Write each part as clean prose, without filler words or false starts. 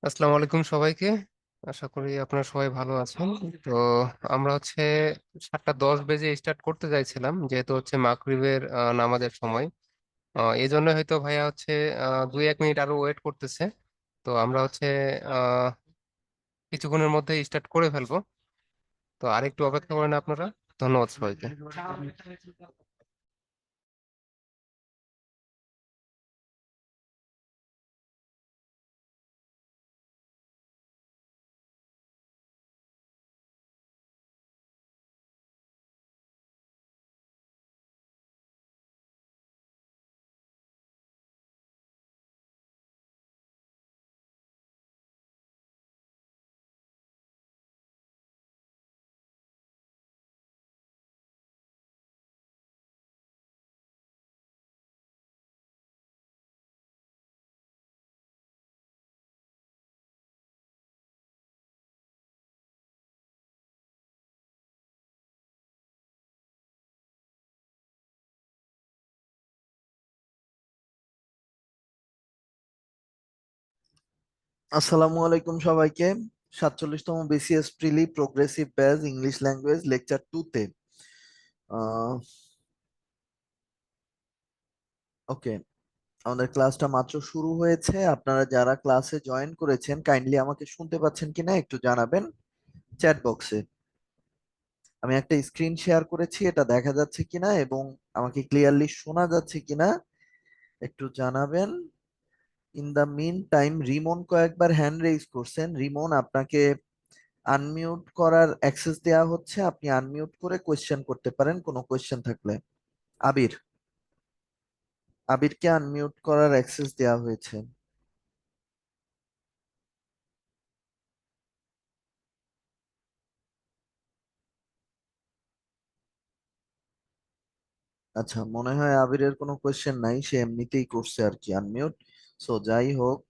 আসসালামু আলাইকুম সবাইকে। আশা করি আপনারা সবাই ভালো আছেন। তো আমরা 7:10 বেজে স্টার্ট করতে চাইছিলাম, যেহেতু মাগরিবের নামাজের সময়। এই জন্য হয়তো ভাইয়া 2-1 মিনিট আরো ওয়েট করতেছে। তো আমরা আহ কিছুক্ষণের মধ্যে স্টার্ট করে ফেলবো। তো আরেকটু অপেক্ষা করেন আপনারা। ধন্যবাদ সবাইকে। আসসালামু আলাইকুম সবাইকে। 47তম BCS preli progressive batch English language lecture 2 তে ওকে, আমাদের ক্লাসটা মাত্র শুরু হয়েছে। আপনারা যারা ক্লাসে জয়েন করেছেন কাইন্ডলি আমাকে শুনতে পাচ্ছেন কিনা একটু জানাবেন চ্যাট বক্সে। আমি একটা স্ক্রিন শেয়ার করেছি, এটা দেখা যাচ্ছে কিনা এবং আমাকে ক্লিয়ারলি শোনা যাচ্ছে কিনা একটু জানাবেন। In the meantime Rimon কয়েকবার হ্যান্ড রেইজ করছেন। রিমন, আপনাকে আনমিউট করার অ্যাক্সেস দেওয়া হচ্ছে, আপনি আনমিউট করে কোয়েশ্চেন করতে পারেন কোনো কোয়েশ্চেন থাকলে। আবির, আবিরকে আনমিউট করার অ্যাক্সেস দেওয়া হয়েছে। আচ্ছা, মনে হয় আবিরের কোনো কোয়েশ্চেন নাই, সে এমনিতেই করছে আর কি আনমিউট। সো যাই হোক,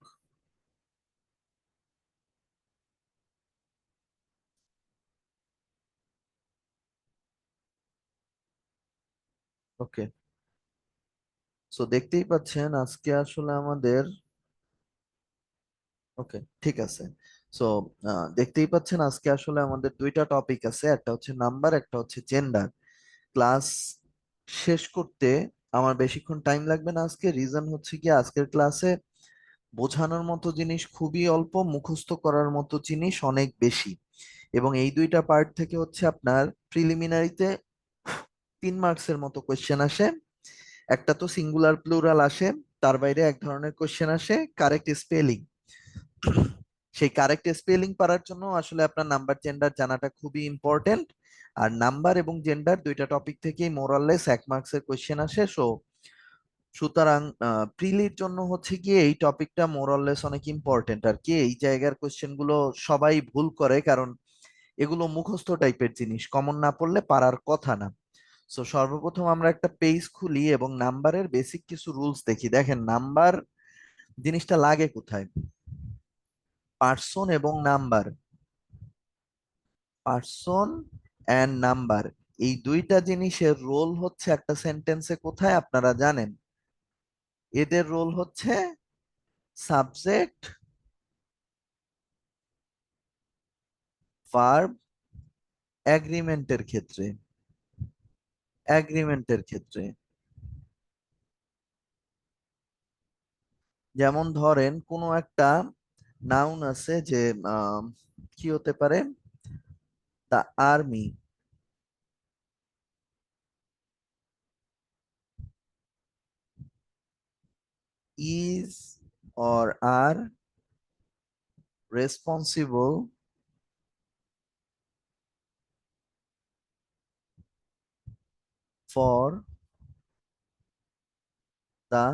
ওকে। সো দেখতেই পাচ্ছেন আজকে আসলে আমাদের, ওকে ঠিক আছে। সো দেখতেই পাচ্ছেন আজকে আসলে আমাদের দুইটা টপিক আছে, একটা হচ্ছে নাম্বার, একটা হচ্ছে জেন্ডার। ক্লাস শেষ করতে আমার বেশিক্ষণ টাইম লাগবে না আজকে। রিজন হচ্ছে কি, আজকের ক্লাসে বোঝানোর মতো জিনিস খুবই অল্প, মুখস্থ করার মতো জিনিস অনেক বেশি। এবং এই দুইটা পার্ট থেকে আপনার প্রিলিমিনারিতে 3 মার্কসের মতো কোয়েশ্চেন আসে। একটা তো সিঙ্গুলার প্লুরাল আসে, তার বাইরে এক ধরনের কোয়েশ্চেন আসে কারেক্ট স্পেলিং। সেই কারেক্ট স্পেলিং পারার জন্য আসলে আপনার নাম্বার জেন্ডার জানাটা খুবই ইম্পর্টেন্ট। আর নাম্বার এবং জেন্ডার দুইটা টপিক থেকেই মোরাললেস 1 মার্কসের কোয়েশ্চেন আসে। সুতরাং প্রিলির জন্য গিয়ে এই টপিকটা মোরাললেস অনেক ইম্পর্টেন্ট আর কি। এই জায়গার কোয়েশ্চেন গুলো সবাই ভুল করে, কারণ এগুলো মুখস্থ টাইপের জিনিস, কমন না পড়লে পারার কথা না। সো সর্বপ্রথম আমরা একটা পেজ খুলি এবং নাম্বারের বেসিক কিছু রুলস দেখি। দেখেন, নাম্বার জিনিসটা লাগে কোথায়? পার্সন এবং নাম্বার, পার্সন অ্যান্ড নাম্বার, এই দুইটা জিনিসের রোল একটা সেন্টেন্সে কোথায় আপনারা জানেন? এদের রোল সাবজেক্ট, ভার্ব, অ্যাগ্রিমেন্টের ক্ষেত্রে। অ্যাগ্রিমেন্টের ক্ষেত্রে যেমন ধরেন কোনো একটা নাউন আছে যে আহ, কি হতে পারে? The army is or are responsible for the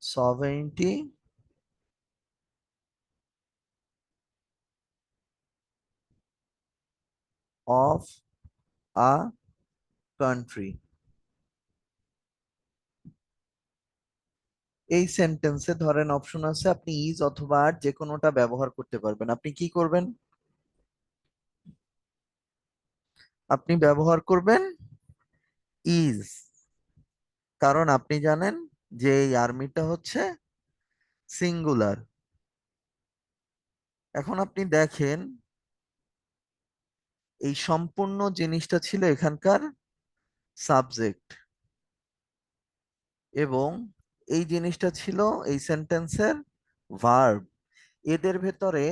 sovereignty of a country। এই সেন্টেন্সে ধরেন অপশন আছে, আপনি ইজ অথবা আর যে কোনোটা ব্যবহার করতে পারবেন। আপনি কি করবেন? আপনি ব্যবহার করবেন ইজ, কারণ আপনি জানেন যে এই আর্মিটা সিঙ্গুলার। এখন আপনি দেখেন এই সম্পূর্ণ জিনিসটা ছিল এখানকার সাবজেক্ট, এবং এই জিনিসটা ছিল এই সেন্টেন্সের ভার্ব। এদের ভেতরে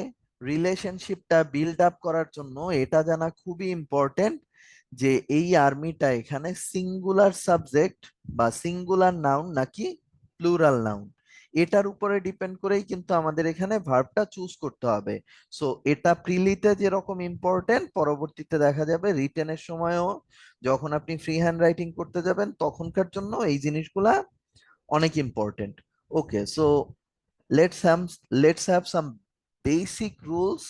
রিলেশনশিপটা বিল্ড আপ করার জন্য এটা জানা খুবই ইম্পর্টেন্ট যে এই আর্মিটা এখানে সিঙ্গুলার সাবজেক্ট বা সিঙ্গুলার নাউন নাকি প্লুরাল নাউন, এটার উপরে ডিপেন্ড করেই কিন্তু আমাদের এখানে ভার্বটা চুজ করতে হবে। সো এটা প্রিলিতে যেরকম ইম্পর্টেন্ট, পরবর্তীতে দেখা যাবে রিটেনের সময়ও যখন আপনি ফ্রি হ্যান্ড রাইটিং করতে যাবেন তখনকার জন্য এই জিনিসগুলা অনেক important. Okay, so let's have let's have some basic rules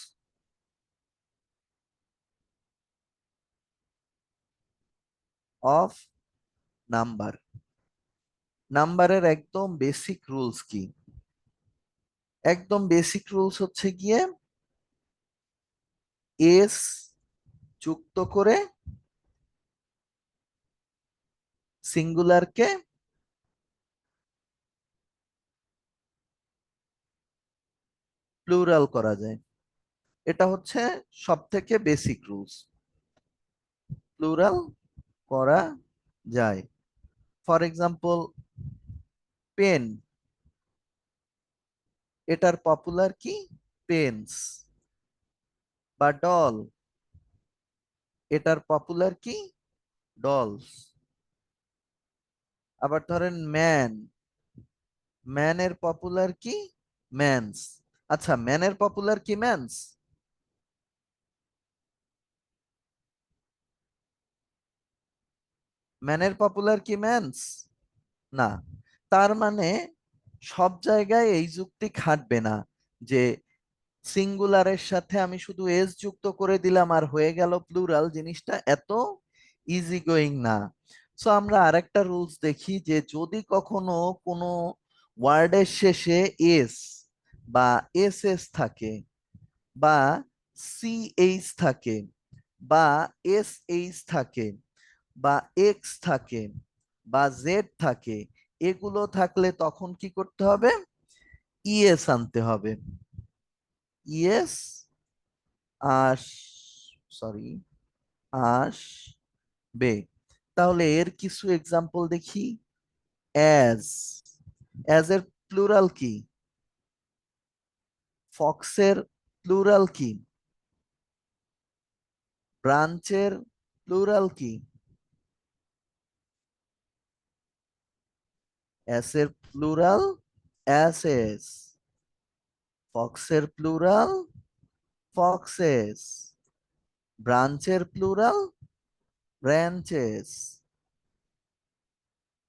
of number. নাম্বারের একদম বেসিক রুলস কি? একদম বেসিক রুলস হচ্ছে গিয়ে এস যুক্ত করে সিঙ্গুলারকে প্লুরাল করা যায়। এটা হচ্ছে সব থেকে বেসিক রুলস, প্লুরাল করা যায়। ফর এক্সাম্পল, পেন, এটার পপুলার কি? পেন্স। বা ডল, এটার পপুলার কি? ডলস। আবার ধরেন ম্যান, ম্যানের পপুলার কি? ম্যানস। আচ্ছা, ম্যানের পপুলার কি? ম্যানস। ম্যানের পপুলার কি? ম্যানস না। তার মানে সব জায়গায় এই যুক্তি খাটবে না যে সিঙ্গুলারের সাথে আমি শুধু এস যুক্ত করে দিলাম আর হয়ে গেল প্লুরাল, জিনিসটা এত ইজি গোয়িং না। সো আমরা আরেকটা রুলস দেখি যে যদি কখনো কোনো ওয়ার্ডের শেষে এস বা এস এস থাকে, বা সিএইচ থাকে, বা এসএইচ থাকে, বা এক্স থাকে, বা জেড থাকে, এগুলো থাকলে তখন কি করতে হবে? ইএস আনতে হবে। ইএস আস সরি আসবে। তাহলে এর কিছু এক্সাম্পল দেখি। অ্যাজ, অ্যাজ এর প্লুরাল কি? ফক্সের প্লুরাল কি? ব্রাঞ্চের প্লুরাল কি? অ্যাসের প্লুরাল অ্যাসেস। ফক্সের প্লুরাল ফক্সেস। ব্রাঞ্চের প্লুরাল ব্রাঞ্চেস।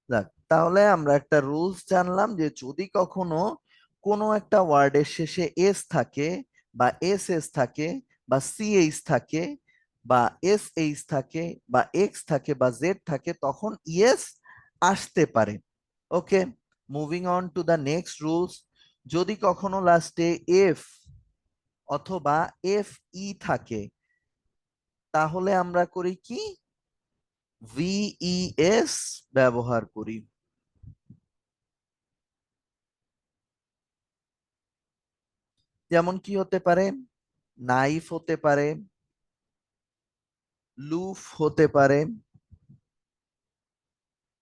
যাক, তাহলে আমরা একটা রুলস জানলাম যে যদি কখনো কোনো একটা ওয়ার্ডের শেষে এস থাকে, বা এস এস থাকে, বা সিএইচ থাকে, বা এস এইচ থাকে, বা এক্স থাকে, বা জেড থাকে, তখন ইএস আসতে পারে। Okay, moving on to the next rules. যদি কখনো লাস্টে এফ অথবা এফ ই থাকে, তাহলে আমরা করি কি? ভিইএস ব্যবহার করি। যেমন কি হতে পারে? নাইফ হতে পারে, লুফ হতে পারে।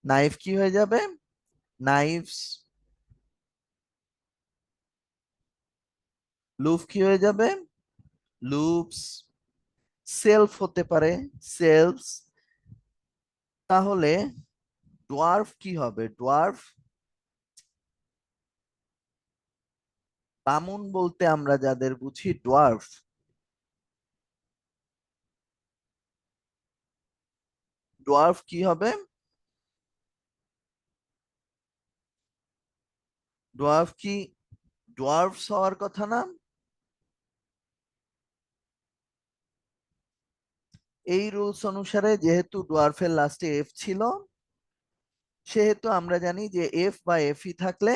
নাইফ কি হয়ে যাবে? নাইফস। লুফ কি হয়ে যাবে? লুপস। সেলফ হতে পারে, সেলফস। তাহলে ডোয়ার্ফ কি হবে? ডোয়ার্ফ। বামুন বলতে আমরা যাদের বুঝি ডোয়ার্ফ। ডোয়ার্ফ কি হবে? ডোয়ার্ফ কি ডোয়ার্ফস হওয়ার কথা না? এই রুলস অনুসারে যেহেতু ডোয়ার্ফের লাস্টে এফ ছিল, সেহেতু আমরা জানি যে এফ বা এফই থাকলে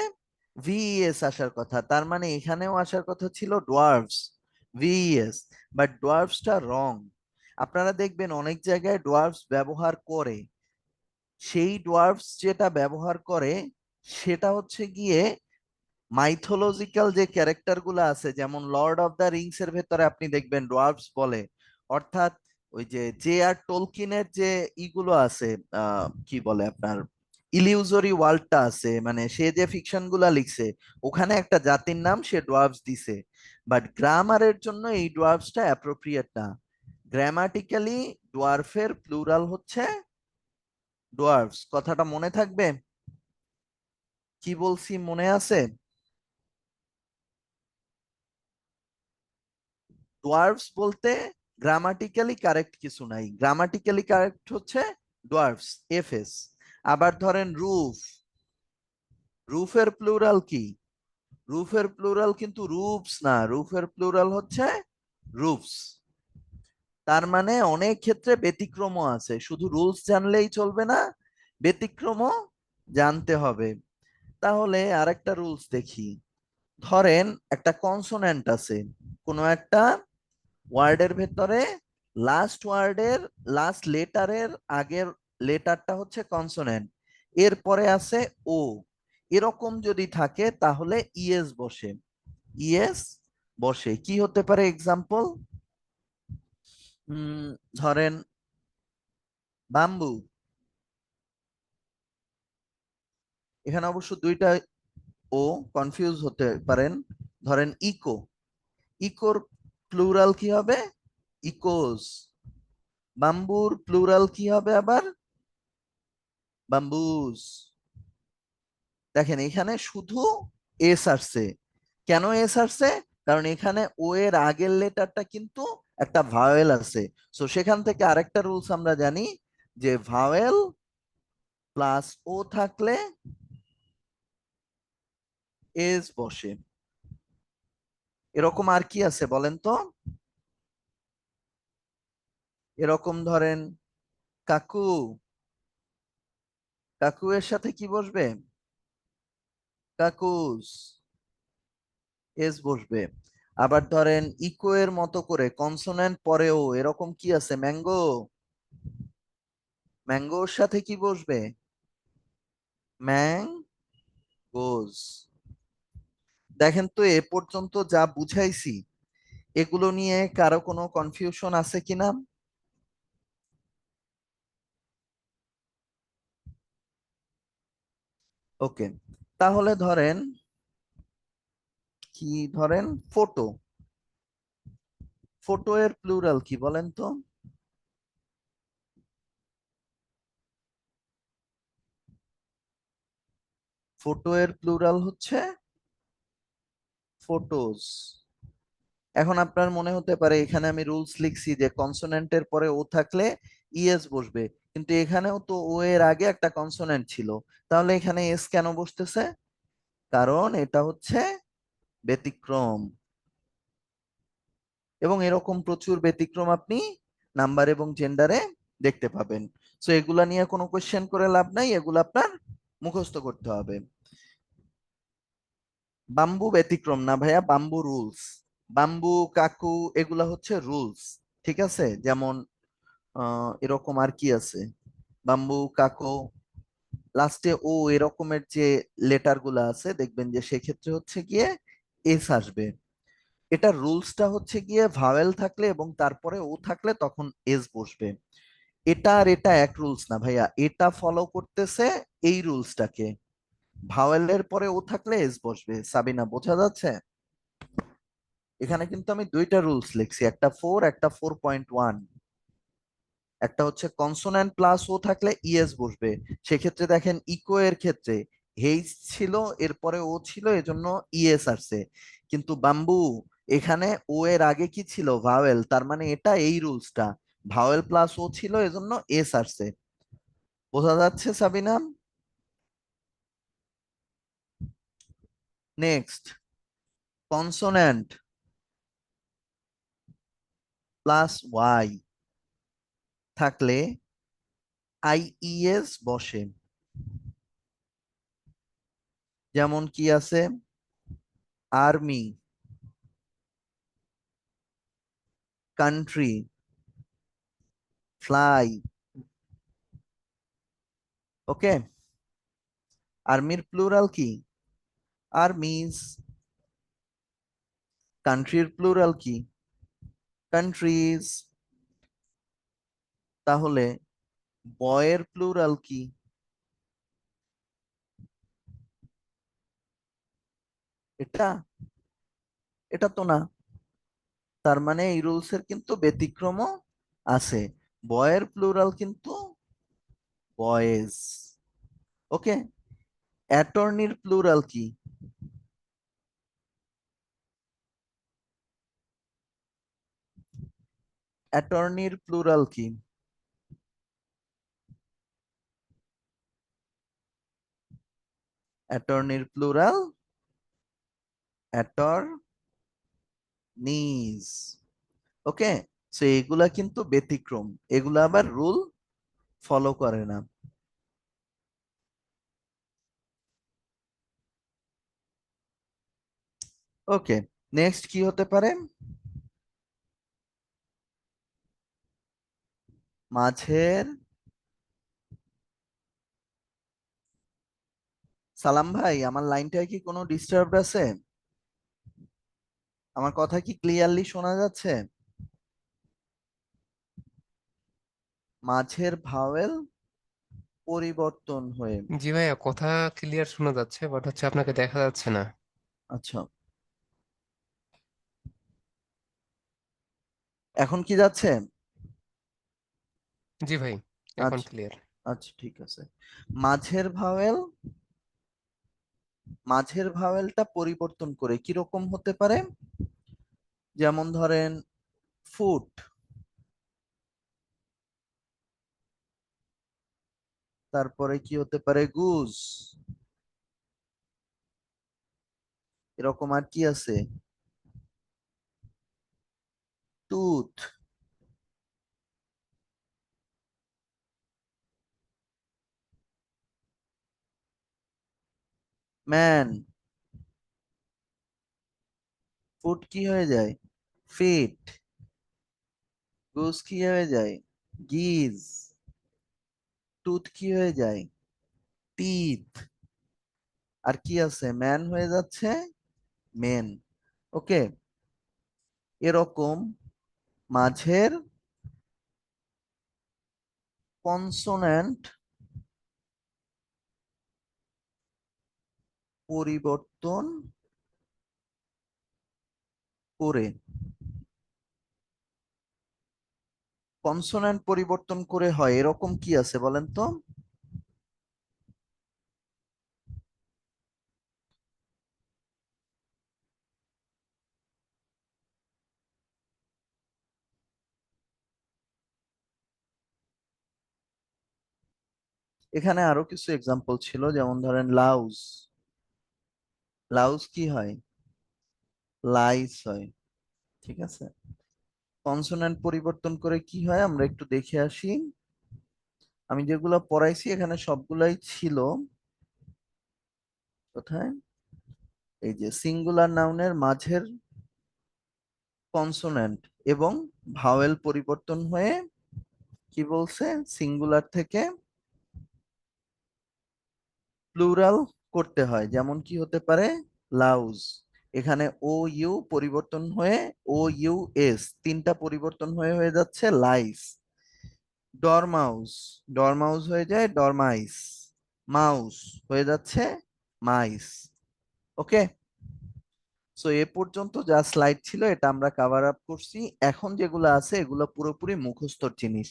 ভিএস আসার কথা। তার মানে এখানেও আসার কথা ছিল ডোয়ার্ফস, ভিএস। বাট ডোয়ার্ফসটা রং। আপনারা দেখবেন অনেক জায়গায় ডোয়ার্ফস ব্যবহার করে, সেই ডোয়ার্ফস যেটা ব্যবহার করে সেটা হচ্ছে গিয়ে মাইথোলজিক্যাল যে ক্যারেক্টার গুলো আছে, যেমন লর্ড অফ দ্য রিংস এর ভেতরে আপনি দেখবেন ডোয়ার্ফস বলে, অর্থাৎ ওই যে জে আর টোলকিনের যে ইগুলো আছে, কি বলে আপনার ইলিউজরি ওয়ার্ল্ডটা আছে, মানে সে যে ফিকশন গুলা লিখছে ওখানে একটা জাতির নাম সে ডোয়ার্ফস দিছে। বাট গ্রামারের জন্য এই ডোয়ার্ফসটা অ্যাপ্রোপ্রিয়েট না। গ্রামাটিক্যালি ডোয়ার্ফের প্লুরাল হচ্ছে ডোয়ার্ফস। কথাটা মনে থাকবে? কি বলছি মনে আছে? ডোয়ার্ফস বলতে গ্রামাটিক্যালি কারেক্ট কিছু নাই, গ্রামাটিক্যালি কারেক্ট হচ্ছে ডোয়ার্ফস, এফএস। আবার ধরেন রুফ, রুফের প্লুরাল কি? রুফের প্লুরাল কিন্তু রুফস না, রুফের প্লুরাল হচ্ছে রুফস। তার মানে অনেক ক্ষেত্রে ব্যতিক্রমও আছে, শুধু রুলস জানলেই চলবে না, ব্যতিক্রমও জানতে হবে। তাহলে আরেকটা রুলস দেখি। ধরেন একটা কনসোন্যান্ট আছে কোনো একটা ওয়ার্ডের ভেতরে, লাস্ট ওয়ার্ডের লাস্ট লেটারের আগের লেটারটা হচ্ছে কনসোনেন্ট, এরপরে আছে ও, এরকম যদি থাকে তাহলে ইএস বসে। ইএস বসে কি হতে পারে এক্সাম্পল? ধরেন বাম্বু, এখানে অবশ্য দুইটা ও, কনফিউজ হতে পারেন। ধরেন ইকো, ইকোর প্লুরাল কি হবে? ইকোজ। বাম্বুর প্লুরাল কি হবে আবার? বাম্বুজ। দেখেন এখানে শুধু এস আসছে। কেন এস আসছে? কারণ এখানে ও এর আগের লেটারটা কিন্তু একটা ভাওয়েল আছে। সো সেখান থেকে আরেকটা রুলস আমরা জানি যে ভাওয়েল প্লাস ও থাকলে এস বসে। এরকম আর কি আছে বলেন তো? এরকম ধরেন কাকু, কাকু এর সাথে কি বসবে? কাকুস, এস বসবে। আবার ধরেন ইকো এর মতো করে কনসোনেন্ট পরেও এরকম কি আছে? ম্যাঙ্গো, ম্যাঙ্গোর সাথে কি বসবে? ম্যাঙ্গোজ। দেখেন তো এ পর্যন্ত যা বুঝাইছি এগুলো নিয়ে কারো কোনো কনফিউশন আছে কিনা? ওকে, তাহলে ধরেন কি, ধরেন ফটো, ফটো এর প্লুরাল কি বলেন তো? ফটো এর প্লুরাল হচ্ছে ফটোজ। এখন আপনার মনে হতে পারে এখানে আমি রুলস লিখছি যে কনসোনেন্টের পরে ও থাকলে ইএস বসবে, কিন্তু এখানেও তো ও এর আগে একটা কনসোনেন্ট ছিল, তাহলে এখানে এস কেন বসতেছে? কারণ এটা হচ্ছে ব্যতিক্রম। এবং এরকম প্রচুর ব্যতিক্রম আপনি নাম্বার এবং জেন্ডারে দেখতে পাবেন। সো এগুলা নিয়ে কোনো কোশ্চেন করে লাভ নাই, এগুলো আপনার মুখস্থ করতে হবে। বাম্বু ব্যতিক্রম না ভাইয়া, বাম্বু রুলস। বাম্বু, কাকু, এগুলা হচ্ছে রুলস। ঠিক আছে, যেমন এরকম আর কি আছে, বাম্বু, কাকু, লাস্টে ও এরকমের যে লেটার গুলা আছে দেখবেন যে সেক্ষেত্রে হচ্ছে গিয়ে এস আসবে। এটা রুলসটা হচ্ছে গিয়ে ভাওয়েল থাকলে এবং তারপরে ও থাকলে তখন এস বসবে। এটা আর এটা এক রুলস না ভাইয়া, এটা ফলো করতেছে এই রুলসটাকে, ভাওয়েলের পরে ও থাকলে এস বসবে। সাবিনা, বোঝা যাচ্ছে? এখানে কিন্তু আমি দুইটা রুলস লিখছি, একটা 4, একটা 4.1। একটা হচ্ছে কনসোন্যান্ট প্লাস ও থাকলে ইএস বসবে। সেক্ষেত্রে দেখেন ইকো এর ক্ষেত্রে হেইস ছিল, এরপরে ও ছিল, এজন্য ইএস আসছে। কিন্তু বাম্বু, এখানে ও এর আগে কি ছিল? ভাওয়েল, তার মানে এটা এই রুলসটা, ভাওয়েল প্লাস ও ছিল এজন্য এস আসছে। বোঝা যাচ্ছে Sabina? Next, consonant plus Y থাকলে আইইএস বসে। যেমন কি আছে? Army, country, fly. ওকে, আর্মির প্লুরাল কি? আর্মিজ। কান্ট্রির প্লুরাল কি? কান্ট্রিজ। তাহলে বয়ের প্লুরাল কি? এটা এটা তো না। তার মানে এই রুলস এর কিন্তু ব্যতিক্রমও আছে। বয়ের প্লুরাল কিন্তু বয়েজ। ওকে। অ্যাটর্নির প্লুরাল কি? অ্যাটর্নির প্লুরাল কি? অ্যাটর্নির প্লুরাল অ্যাটর্নিজ। ওকে। সো এগুলা কিন্তু ব্যতিক্রম, এগুলা আবার রুল ফলো করে না। ওকে, নেক্সট কি হতে পারে? মাঝের। সালাম ভাই, আমার লাইনটায় কি কোনো ডিস্টার্ব আছে? আমার কথা কি ক্লিয়ারলি শোনা যাচ্ছে? মাঝের ভাওয়েল পরিবর্তন হয়ে। জি ভাইয়া, কথা ক্লিয়ার শোনা যাচ্ছে, বাট হচ্ছে আপনাকে দেখা যাচ্ছে না। আচ্ছা, এখন কি যাচ্ছে? জি ভাই, এখন আচ্ছা। ক্লিয়ার। আচ্ছা, ঠিক আছে। মাঝের ভাওয়েল, মাঝের ভাওয়েলটা পরিবর্তন করে কিরকম হতে পারে? যেমন ধরেন ফুট, তারপরে কি হতে পারে? গুজ। এরকম আর কি আছে? টুথ। ম্যান। ফুট কি হয়ে যায়? ফিট। গুজ কি হয়ে যায়? গিজ। টুথ কি হয়ে যায়? টিথ। আর কি আছে? ম্যান হয়ে যাচ্ছে মেন। ওকে। এরকম মাঝের কনসোন্যান্ট পরিবর্তন করে। কনসোন্যান্ট পরিবর্তন করে হয় এরকম কি আছে বলেন তো? এখানে আরো কিছু এক্সাম্পল ছিল, যেমন ধরেন লাউজ। লাউজ কি হয়? লাইস হয়। ঠিক আছে। কনসোন্যান্ট পরিবর্তন করে কি হয় আমরা একটু দেখে আসি। আমি যেগুলো পড়াইছি এখানে সবগুলাই ছিল। কোথায়? এই যে সিঙ্গুলার নাউনের মাঝের কনসোন্যান্ট এবং ভাওয়েল পরিবর্তন হয়ে কি বলছে? সিঙ্গুলার থেকে প্লুরাল করতে হয়। যেমন কি হতে পারে? লাউজ। এখানে ও ইউ পরিবর্তন হয়ে ও ইউ এস, তিনটা পরিবর্তন হয়ে হয়ে যাচ্ছে লাইস। ডরমাউস, ডরমাউস হয়ে যায় ডরমাইস। মাউস হয়ে যাচ্ছে মাইস। ওকে। সো এ পর্যন্ত যা স্লাইড ছিল এটা আমরা কাভার আপ করছি। এখন যেগুলো আছে এগুলো পুরোপুরি মুখস্থর জিনিস,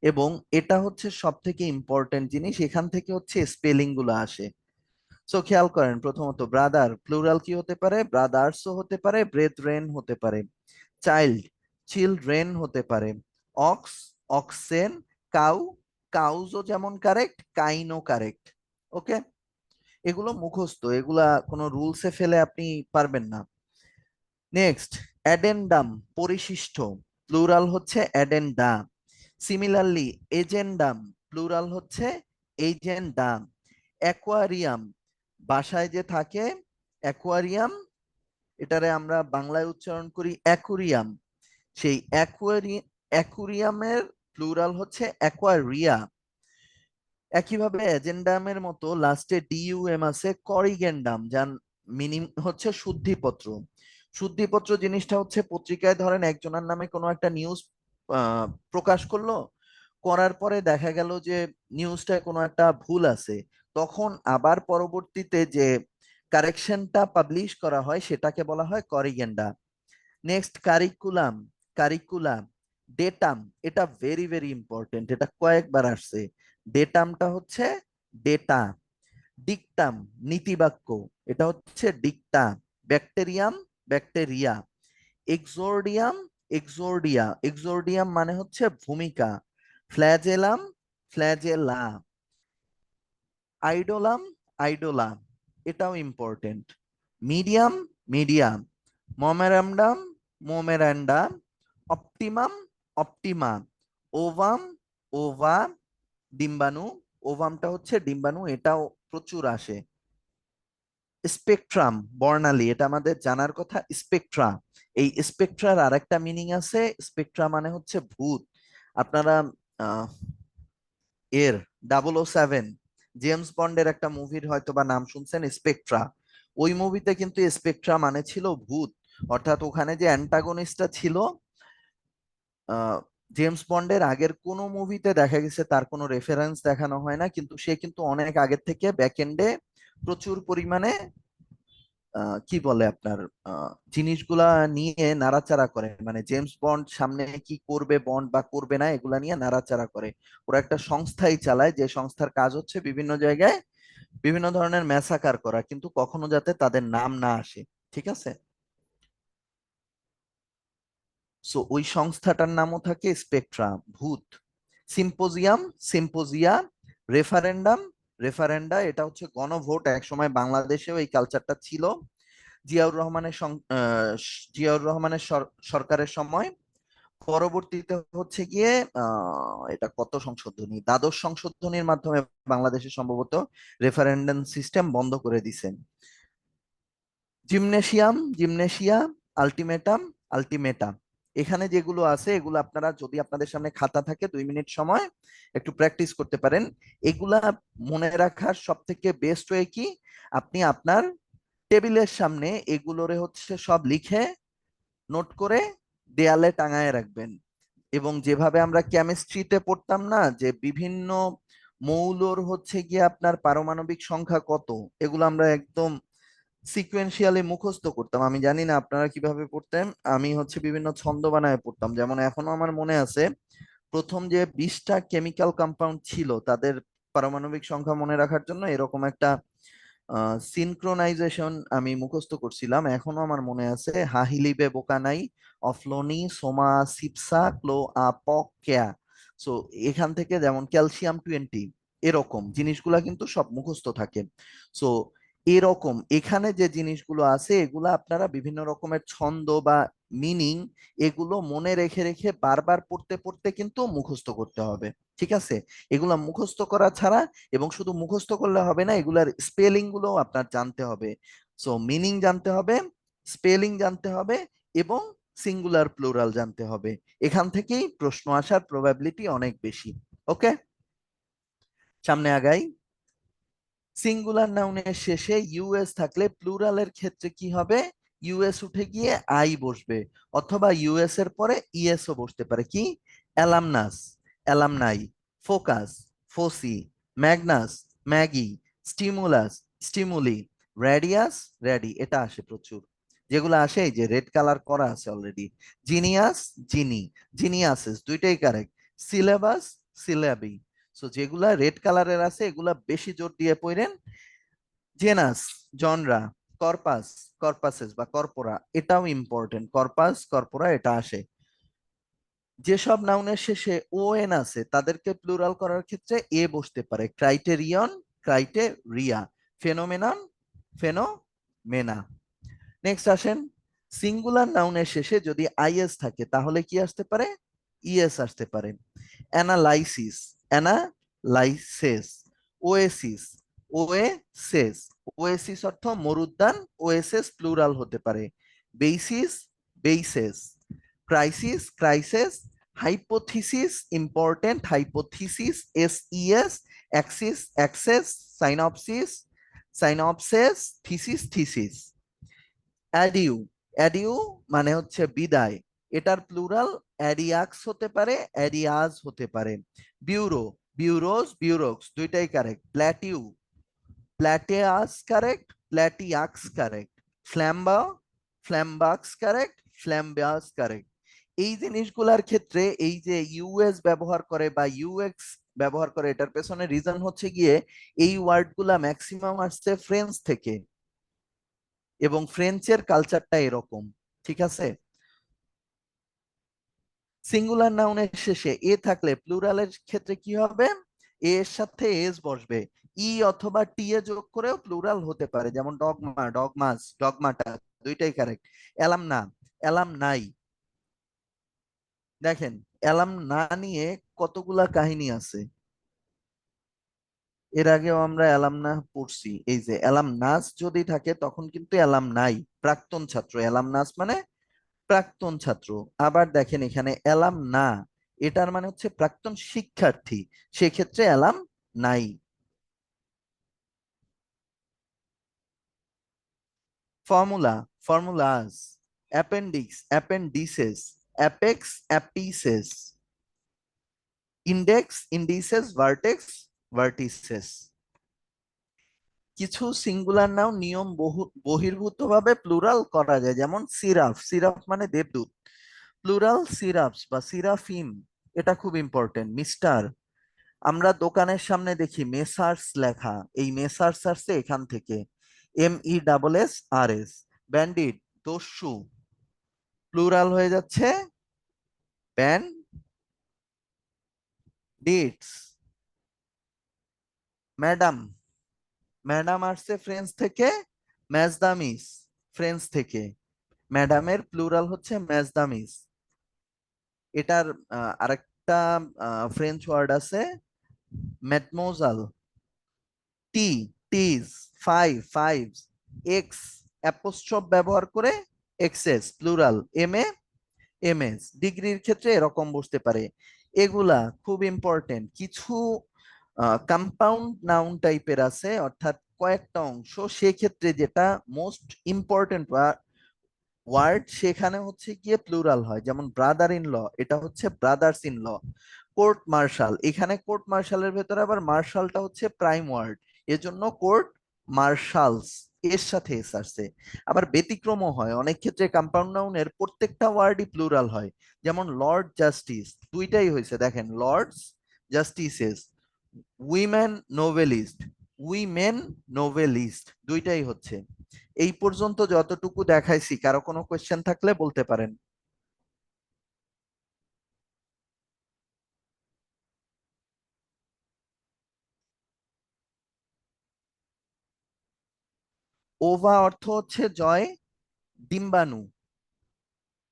এবং এটা হচ্ছে সব থেকে ইম্পর্টেন্ট জিনিস। এখান থেকে হচ্ছে স্পেলিং গুলো আসে। সো খেয়াল করেন, প্রথমত ব্রাদার প্লুরাল কি হতে পারে? ব্রাদার্সও হতে পারে, ব্রেথরেন হতে পারে। চাইল্ড, চিলড্রেন হতে পারে। Ox, oxen. কাউ, কাউজও যেমন কারেক্ট, কাইনও কারেক্ট। ওকে। এগুলো মুখস্থ, এগুলা কোনো রুলসে ফেলে আপনি পারবেন না। নেক্সট, অ্যাডেন্ডাম, পরিশিষ্ট, প্লুরাল হচ্ছে অ্যাডেন্ডা। সিমিলারলি এজেন্ডাম, প্লুরাল হচ্ছে এজেন্ডাম। অ্যাকোয়ারিয়াম, বাসায় যে থাকে অ্যাকোয়ারিয়াম, এটারে আমরা বাংলায় উচ্চারণ করি অ্যাকুরিয়াম। সেই অ্যাকুরিয়ামের প্লুরাল হচ্ছে অ্যাকোয়ারিয়া। একইভাবে এজেন্ডামের মতো লাস্টে ডিইউএম আছে, করিগেন্ডাম, যার মিনিম হচ্ছে শুদ্ধিপত্র। শুদ্ধিপত্র জিনিসটা হচ্ছে পত্রিকায় ধরেন একজনের নামে কোনো একটা নিউজ প্রকাশ করলো, করার পরে দেখা গেল যে নিউজটায় কোনো একটা ভুল আছে, তখন আবার পরবর্তীতে যে কারেকশনটা পাবলিশ করা হয় সেটাকে বলা হয় corrigenda. Next curriculum, curriculum. Datum, এটা ভেরি ভেরি ইম্পর্টেন্ট, এটা কয়েকবার আসছে। ডেটামটা হচ্ছে ডেটা। ডিকটাম, নীতিবাক্য, এটা হচ্ছে ডিকটা। Bacterium, bacteria. এক্সোর্ডিয়াম, এক্সোর্ডিয়া, এক্সোর্ডিয়াম মানে হচ্ছে ভূমিকা। Flagellum, flagella. আইডোলাম, আইডোলা, এটাও important. Medium, medium. Memorandum, memorandum. Optimum, optima. Ovum, ova. ডিম্বাণু, ওভামটা হচ্ছে ডিম্বাণু, এটাও প্রচুর আসে। স্পেকট্রাম, বর্ণালী, এটা আমাদের জানার কথা। স্পেকট্রা, এই স্পেকট্রার আরেকটা মিনিং আছে, স্পেকট্রা মানে হচ্ছে ভূত। আপনারা আহ, এর 007 জেমস বন্ডের একটা মুভির হয়তো বা নাম শুনছেন, স্পেকট্রা। ওই মুভিতে কিন্তু স্পেকট্রা মানে ছিল ভূত। অর্থাৎ ওখানে যে অ্যান্টাগনিস্টটা ছিল, আহ, জেমস বন্ডের আগের কোনো মুভিতে দেখা গেছে তার কোনো রেফারেন্স দেখানো হয় না, কিন্তু সে কিন্তু অনেক আগের থেকে ব্যাক এন্ডে প্রচুর পরিমাণে কি বলে আপনার জিনিসগুলা নিয়ে নাড়াচাড়া করে, মানে জেমস বন্ড সামনে কি করবে বন্ড বা করবে না এগুলা নিয়ে নাড়াচাড়া করে। ওরা একটা সংস্থাই চালায়, যে সংস্থার কাজ হচ্ছে বিভিন্ন জায়গায় বিভিন্ন ধরনের ম্যাসাকার করা, কিন্তু কখনো যাতে তাদের নাম না আসে। ঠিক আছে, সো ওই সংস্থাটার নামও থাকে স্পেকট্রা, ভূত। Symposium, symposia. রেফারেন্ডাম, রেফারেন্ডা, এটা হচ্ছে গণভোট। একসময় বাংলাদেশেও এই কালচারটা ছিল। জিয়াউর রহমানের জিয়াউর রহমানের সরকারের সময়। পরবর্তীতে হচ্ছে গিয়ে এটা কত সংশোধনী, দ্বাদশ সংশোধনীর মাধ্যমে বাংলাদেশে সম্ভবত রেফারেন্ডাম সিস্টেম বন্ধ করে দিছেন। Gymnasium, gymnasia. Ultimatum, ultimatum. এখানে যেগুলো আছে এগুলো আপনারা যদি আপনাদের সামনে খাতা থাকে 2 মিনিট সময় একটু প্র্যাকটিস করতে পারেন। এগুলা মনে রাখার সব থেকে বেস্ট ওয়ে কি, আপনি আপনার টেবিলের সামনে এগুলোরে হচ্ছে সব লিখে নোট করে দেয়ালে টাঙায় রাখবেন। এবং যেভাবে আমরা কেমিস্ট্রিতে পড়তাম না যে বিভিন্ন মৌলর হচ্ছে গিয়ে আপনার পারমাণবিক সংখ্যা কত, এগুলো আমরা একদম সিকুয়েন্সিয়ালি মুখস্থ করতাম। আমি জানি না আপনারা কিভাবে পড়তেন, আমি হচ্ছে বিভিন্ন ছন্দ বানায় পড়তাম। যেমন এখনো আমার মনে আছে প্রথম যে 20টা কেমিক্যাল কম্পাউন্ড ছিল তাদের পারমাণবিক সংখ্যা মনে রাখার জন্য এরকম একটা সিনক্রোনাইজেশন আমি মুখস্থ করছিলাম, এখনো আমার মনে আছে। হাহিলিবে বোকানাই, অফলোনি, সোমা সিপসা, ক্লো আপকেয়া। সো এখান থেকে যেমন ক্যালসিয়াম 20, এরকম জিনিসগুলা কিন্তু সব মুখস্থ থাকে। সো এরকম এখানে যে জিনিসগুলো আছে এগুলা আপনারা বিভিন্ন রকমের ছন্দ বা মিনিং এগুলো মনে রেখে রেখে বারবার পড়তে পড়তে কিন্তু মুখস্থ করতে হবে। ঠিক আছে, এগুলা মুখস্থ করা ছাড়া, এবং শুধু মুখস্থ করলে হবে না, এগুলার স্পেলিং গুলো আপনার জানতে হবে। সো মিনিং জানতে হবে, স্পেলিং জানতে হবে, এবং সিঙ্গুলার প্লুরাল জানতে হবে। এখান থেকেই প্রশ্ন আসার প্রবাবিলিটি অনেক বেশি। ওকে, সামনে আগাই। সিঙ্গুলার নাউনের শেষে ইউএস থাকলে প্লুরালের ক্ষেত্রে কি হবে, ইউএস উঠে গিয়ে আই বসবে, অথবা ইউএস এর পরে ইএসও বসতে পারে। কি, অ্যালামনাস, alumni. Focus, foci. Magnus, Maggi. Stimulus, stimuli. Radius, ready, এটা আসে প্রচুর। যেগুলো আসে এই যে রেড কালার করা আছে অলরেডি। জিনিয়াস, জিনি। জিনিয়াসেস, দুইটাই কারেক্ট। Syllabus, syllabi. সো যেগুলা রেড কালারের আছে এগুলা বেশি জোর দিয়ে পড়েন। Genus, genre. কর্পাস, কর্পাসেস বা কর্পোরা, এটাও ইম্পর্টেন্ট। কর্পাস, কর্পোরা, এটা আসে। যেসব নাউনের শেষে ও এন আছে তাদেরকে প্লুরাল করার ক্ষেত্রে এ বসতে পারে। Criterion, criteria. Phenomenon, phenomena. Next আসেন, সিঙ্গুলার নাউনের শেষে যদি আইএস থাকে তাহলে কি আসতে পারে, ইএস আসতে পারে। Analysis, analysis. Oasis, oases. Oasis অর্থ মরুদ্যান, ওএসএস প্লুরাল হতে পারে। Basis, bases. Crisis, crisis. Hypothesis, important, hypothesis, S E S. Axis, axes. Synopsis, synopsis, thesis, thesis. Adieu, adieu মানে হচ্ছে বিদায়, এটার প্লুরাল অ্যাডিয়াক্স হতে পারে, অ্যাডিয়াজ হতে পারে। বিউরো, বিউরোস, বিউরোক্স দুইটাই correct. Plateau, plateaus correct, plateaux correct. Flambeau, flambeaux correct, flambeaus correct. এই জিনিসগুলোর ক্ষেত্রে এই যে ইউএস ব্যবহার করে বা ইউএক্স ব্যবহার করে, এটার পেছনে রিজন হচ্ছে গিয়ে এই ওয়ার্ডগুলা ম্যাক্সিমাম আসছে ফ্রেঞ্চ থেকে, এবং ফ্রেঞ্চের কালচারটা এরকম। ঠিক আছে। সিঙ্গুলার নাউনের শেষে এ থাকলে প্লুরালের ক্ষেত্রে কি হবে? এ এর সাথে এস বসবে। ই অথবা টি এ যোগ করেও প্লুরাল হতে পারে, যেমন ডগমা, ডগমাস, ডগমাটা দুইটাই কারেক্ট। এলাম না, এলাম নাই। দেখেন, এলাম না নিয়ে কতগুলা কাহিনী আছে, এর আগেও আমরা এলাম না পড়ছি। এই যে এলাম নাস যদি থাকে তখন কিন্তু এলাম নাই, প্রাক্তন ছাত্র। এলাম নাস মানে প্রাক্তন ছাত্র। আবার দেখেন এখানে এলাম না, এটার মানে হচ্ছে প্রাক্তন শিক্ষার্থী, সেক্ষেত্রে এলাম নাই। Formula, formulas. Appendix, appendices. Apex, apices. Index, indices. Vertex, vertices. কিছু সিঙ্গুলার নাউন নিয়ম বহির্ভূত ভাবে প্লুরাল করা যায়, যেমন সিরাফ, সিরাফ মানে দেবদূত, প্লুরাল সিরাপস বা সিরাফিম, এটা খুব ইম্পর্টেন্ট। মিস্টার, আমরা দোকানের সামনে দেখি মেসার্স লেখা, এই মেসার্স আসছে এখান থেকে, MESS RS। ব্যান্ডিট, দস্যু, প্লুরাল হয়ে যাচ্ছে ব্যান্ডিটস। ম্যাডাম, ম্যাডাম আসছে ফ্রেঞ্চ থেকে, ম্যাজদামিস ফ্রেঞ্চ থেকে, ম্যাডামের প্লুরাল হচ্ছে ম্যাজদামিস। এটার আরেকটা ফ্রেঞ্চ ওয়ার্ড আছে, ম্যাডমোজাল। টি, টিজ, ফাইভ, ফাইভস। এক্স অ্যাপোস্ট্রফ ব্যবহার করে এক্সেস, প্লুরাল MS। ডিগ্রির ক্ষেত্রে এরকম বসতে পারে। এগুলা খুব ইম্পর্টেন্ট। কিছু কম্পাউন্ড নাউন টাইপের আছে, অর্থাৎ কয়েকটা অংশ, সেক্ষেত্রে যেটা মোস্ট ইম্পর্টেন্ট ওয়ার্ড সেখানে হচ্ছে গিয়ে প্লুরাল হয়, যেমন ব্রাদার ইন ল, এটা হচ্ছে brothers in law. Court martial, এখানে কোর্ট মার্শালের ভেতরে আবার মার্শালটা হচ্ছে প্রাইম ওয়ার্ড, এজন্য কোর্ট মার্শালস, এর সাথে এস আসছে। আবার ব্যতিক্রমও হয়, অনেক ক্ষেত্রে কম্পাউন্ড নাউনের প্রত্যেকটা ওয়ার্ডই প্লুরাল হয়, যেমন লর্ড জাস্টিস, দুইটাই হয়েছে দেখেন, lords justices. Women novelist, women novelist দুইটাই হচ্ছে। এই পর্যন্ত যতটুকু দেখাইছি, কারো কোনো কোয়েশ্চেন থাকলে বলতে পারেন। ওভা অর্থ হচ্ছে জয়, ডিম্বাণু।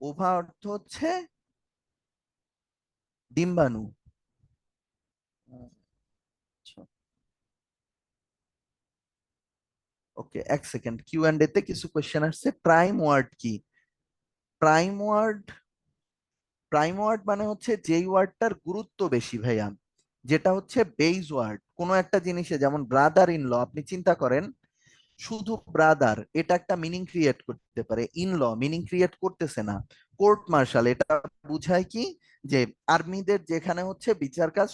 ওভা অর্থ হচ্ছে ডিম্বাণু। আচ্ছা, ওকে, এক সেকেন্ড, Q&A তে কিছু কোয়েশ্চেন আসছে। প্রাইম ওয়ার্ড কি? প্রাইম ওয়ার্ড, প্রাইম ওয়ার্ড মানে হচ্ছে যেই ওয়ার্ডটার গুরুত্ব বেশি ভাইয়া, যেটা হচ্ছে বেইজ ওয়ার্ড কোনো একটা জিনিসে। যেমন ব্রাদার ইন ল, আপনি চিন্তা করেন, শুধু ব্রাদার এটা একটা মিনিং ক্রিয়েট করতে পারে, ইন ল মিনিং ক্রিয়েট করতেছে না। কোর্ট মার্শাল এটা বুঝায় কি, যে আর্মিদের যেখানে হচ্ছে বিচার কাজ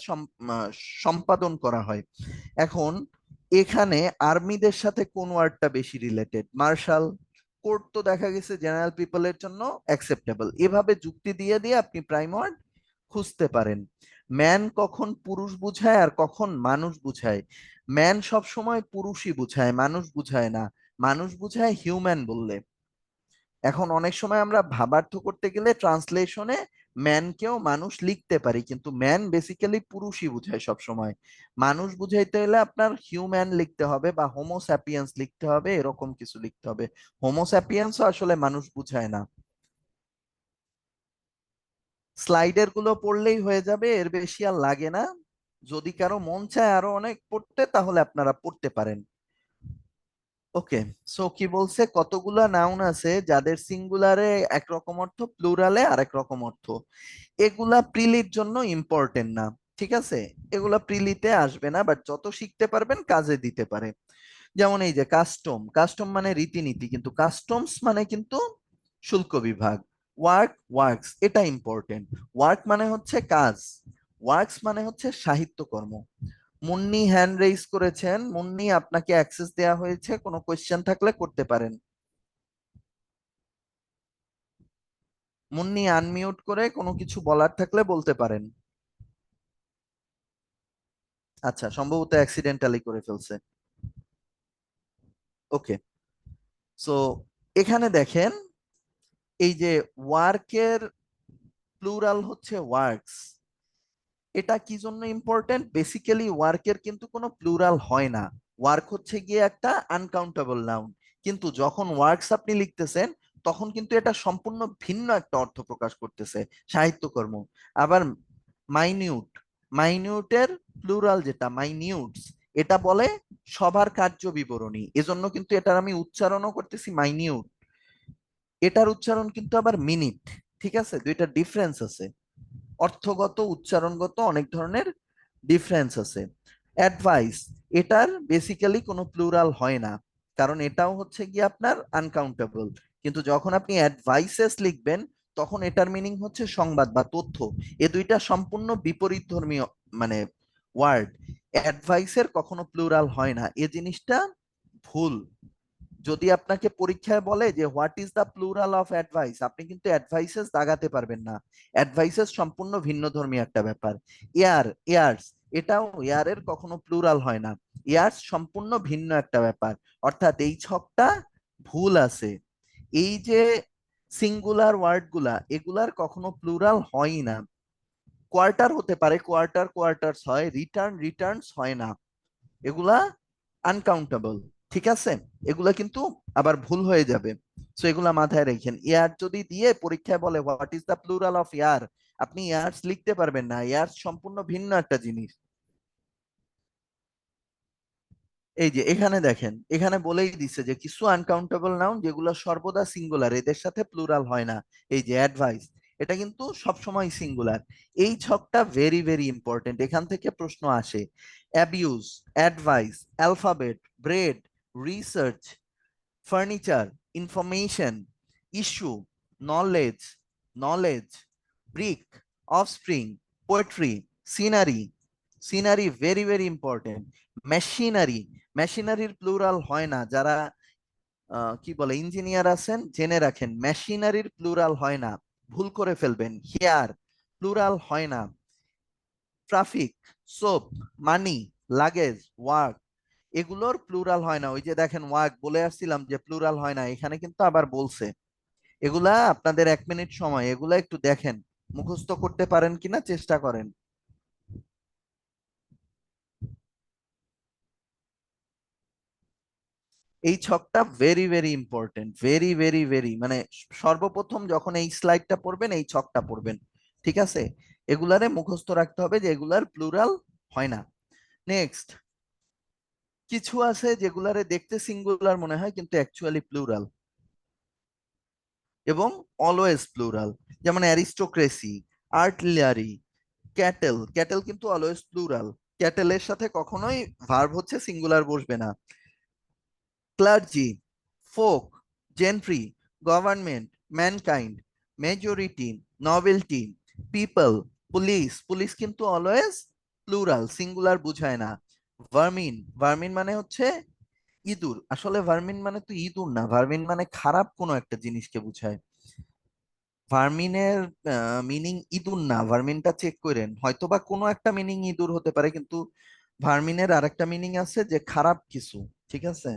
সম্পাদন করা হয়। এখন এখানে আর্মিদের সাথে কোন ওয়ার্ডটা বেশি রিলেটেড? মার্শাল। কোর্ট তো দেখা গেছে জেনারেল পিপলের জন্য অ্যাকসেপ্টেবল। এভাবে যুক্তি দিয়ে দিয়ে আপনি প্রাইম ওয়ার্ড খুঁজতে পারেন। ম্যান কখন পুরুষ বুঝায় আর কখন মানুষ বুঝায়? ম্যান সব সময় পুরুষই বুঝায়, মানুষ বুঝায় না। মানুষ বুঝায় হিউম্যান বললে। এখন অনেক সময় আমরা ভাবার্থ করতে গেলে ট্রান্সলেশনে ম্যানকেও মানুষ লিখতে পারি, কিন্তু ম্যান বেসিক্যালি পুরুষই বুঝায় সব সময়। মানুষ বুঝাইতে হলে আপনার হিউম্যান লিখতে হবে বা হোমোস্যাপিয়েন্স লিখতে হবে, এরকম কিছু লিখতে হবে। হোমোস্যাপিয়েন্সও আসলে মানুষ বুঝায় না। স্লাইডের গুলো পড়লেই হয়ে যাবে, এর বেশি আর লাগে না। যদি কারো মন চায় আরো অনেক পড়তে, তাহলে আপনারা পড়তে পারেন। ওকে, সো কি বলছে, কতগুলা নাউন আছে যাদের সিঙ্গুলারে একরকম অর্থ, প্লুরালে আরেক রকম অর্থ। এগুলা প্রিলির জন্য ইম্পর্টেন্ট না, ঠিক আছে? এগুলা প্রিলিতে আসবে না, বাট যত শিখতে পারবেন কাজে দিতে পারে। যেমন এই যে কাস্টম, কাস্টম মানে রীতিনীতি, কিন্তু কাস্টমস মানে কিন্তু শুল্ক বিভাগ। ওয়ার্ক, ওয়ার্কস, এটা ইম্পর্টেন্ট। ওয়ার্ক মানে হচ্ছে কাজ, ওয়ার্কস মানে হচ্ছে সাহিত্যকর্ম। মুন্নি হ্যান্ড রেইজ করেছেন। মুন্নি, আপনাকে অ্যাক্সেস দেওয়া হয়েছে, কোনো কোয়েশ্চেন থাকলে করতে পারেন। মুন্নি আনমিউট করে কোনো কিছু বলার থাকলে বলতে পারেন। আচ্ছা, সম্ভবত অ্যাক্সিডেন্টালি করে ফেলছে। ওকে, সো এখানে দেখেন এই যে ওয়ার্কের প্লুরাল হচ্ছে ওয়ার্কস। এটা কি জন্য ইম্পর্টেন্ট? বেসিক্যালি ওয়ার্কের কিন্তু কোনো প্লুরাল হয় না। ওয়ার্ক হচ্ছে গিয়ে একটা আনকাউন্টেবল নাউন, কিন্তু যখন ওয়ার্কস আপনি লিখতেছেন তখন কিন্তু এটা সম্পূর্ণ ভিন্ন একটা অর্থ প্রকাশ করতেছে, সাহিত্যকর্ম। আবার মাইনিউট, মাইনিউটের প্লুরাল যেটা মাইনিউটস, এটা বলে সবার কার্য বিবরণী, এজন্য কিন্তু এটার আমি উচ্চারণও করতেছি মাইনিউট। এটার উচ্চারণ কিন্তু আবার মিনিট। ঠিক আছে, দুইটা ডিফারেন্স আছে, অর্থগত উচ্চারণগত অনেক ধরনের ডিফারেন্স আছে। অ্যাডভাইস, এটার বেসিক্যালি কোনো প্লুরাল হয় না, কারণ এটাও হচ্ছে গিয়ে আপনার আনকাউন্টেবল। কিন্তু যখন আপনি অ্যাডভাইসেস লিখবেন তখন এটার মিনিং হচ্ছে সংবাদ বা তথ্য। এ দুইটা সম্পূর্ণ বিপরীত ধর্মীয় মানে ওয়ার্ড। অ্যাডভাইসের কখনো প্লুরাল হয় না, এ জিনিসটা ভুল। যদি আপনাকে পরীক্ষায় বলে যে what is the plural of advice, আপনি কিন্তু অ্যাডভাইসেস দাগাতে পারবেন না। অ্যাডভাইসেস সম্পূর্ণ ভিন্ন ধর্মী একটা ব্যাপার। এয়ার, এয়ার্স, এটাও এয়ারের কখনো প্লুরাল হয় না। এয়ার্স সম্পূর্ণ ভিন্ন একটা ব্যাপার। অর্থাৎ এই ছকটা ভুল আছে। এই যে সিঙ্গুলার ওয়ার্ড গুলা, এগুলার কখনো প্লুরাল হয় না। কোয়ার্টার হতে পারে, কোয়ার্টার কোয়ার্টার্স হয়, রিটার্ন রিটার্নস হয় না, এগুলা আনকাউন্টেবল। ঠিক আছে, এগুলা কিন্তু আবার ভুল হয়ে যাবে। সো এগুলা মাথায় রাখেন। ইয়ার যদি দিয়ে পরীক্ষায় বলে what is the plural of year, আপনি ইয়ার্স লিখতে পারবেন না, ইয়ার্স সম্পূর্ণ ভিন্ন একটা জিনিস। এই যে এখানে দেখেন, এখানে বলেই দিছে যে কিছু আনকাউন্টেবল নাউন যেগুলো সর্বদা সিঙ্গুলার, এদের সাথে প্লুরাল হয় না। এই যে অ্যাডভাইস, এটা কিন্তু সবসময় সিঙ্গুলার। এই ছকটা ভেরি ভেরি ইম্পর্টেন্ট, এখান থেকে প্রশ্ন আসে। Abuse, advice, alphabet, bread, research, furniture, information, issue, knowledge, knowledge, brick, offspring, poetry, scenery, scenery very very important. Machinery, মেশিনারির প্লুরাল হয় না, যারা কি বলে ইঞ্জিনিয়ার আছেন জেনে রাখেন, মেশিনারির প্লুরাল হয় না, ভুল করে ফেলবেন। হেয়ার, প্লুরাল হয় না। ট্রাফিক, সোপ, মানি, লাগেজ, ওয়ার্ক, এগুলোর প্লুরাল হয় না। ওই যে দেখেন ওয়ার্ক বলে আসছিলাম যে প্লুরাল হয় না, এখানে কিন্তু আবার বলছে। এগুলা আপনাদের 1 মিনিট সময়, এগুলা একটু দেখেন, মুখস্থ করতে পারেন কিনা চেষ্টা করেন। এই ছকটা very very important, very very very, মানে সর্বপ্রথম যখন এই স্লাইডটা পড়বেন এই ছকটা পড়বেন। ঠিক আছে, এগুলারে মুখস্থ রাখতে হবে যে এগুলার প্লুরাল হয় না। নেক্সট, কিছু আছে যেগুলারে দেখতে সিঙ্গুলার মনে হয় কিন্তু অ্যাকচুয়ালি প্লুরাল, এবং অলওয়েজ প্লুরাল। যেমন অ্যারিস্টোক্রেসি, আর্টিলারি, ক্যাটেল, ক্যাটেল কিন্তু অলওয়েজ প্লুরাল, ক্যাটেলের সাথে কখনোই ভার্ব হচ্ছে সিঙ্গুলার বসবে না। Clergy, folk, gentry, government, mankind, majority, novelty, people, police, police কিন্তু অলওয়েজ প্লুরাল, সিঙ্গুলার বুঝায় না। ভার্মিন, ভার্মিন মানে হচ্ছে ইঁদুর, আসলে ভার্মিন মানে তো ইঁদুর না, ভার্মিন মানে খারাপ কোনো একটা জিনিসকে বুঝায়। ভার্মিনের মিনিং ইঁদুর না, ভার্মিনটা চেক করেন, হয়তোবা কোনো একটা মিনিং ইঁদুর হতে পারে, কিন্তু ভার্মিনের আরেকটা মিনিং আছে যে খারাপ কিছু। ঠিক আছে,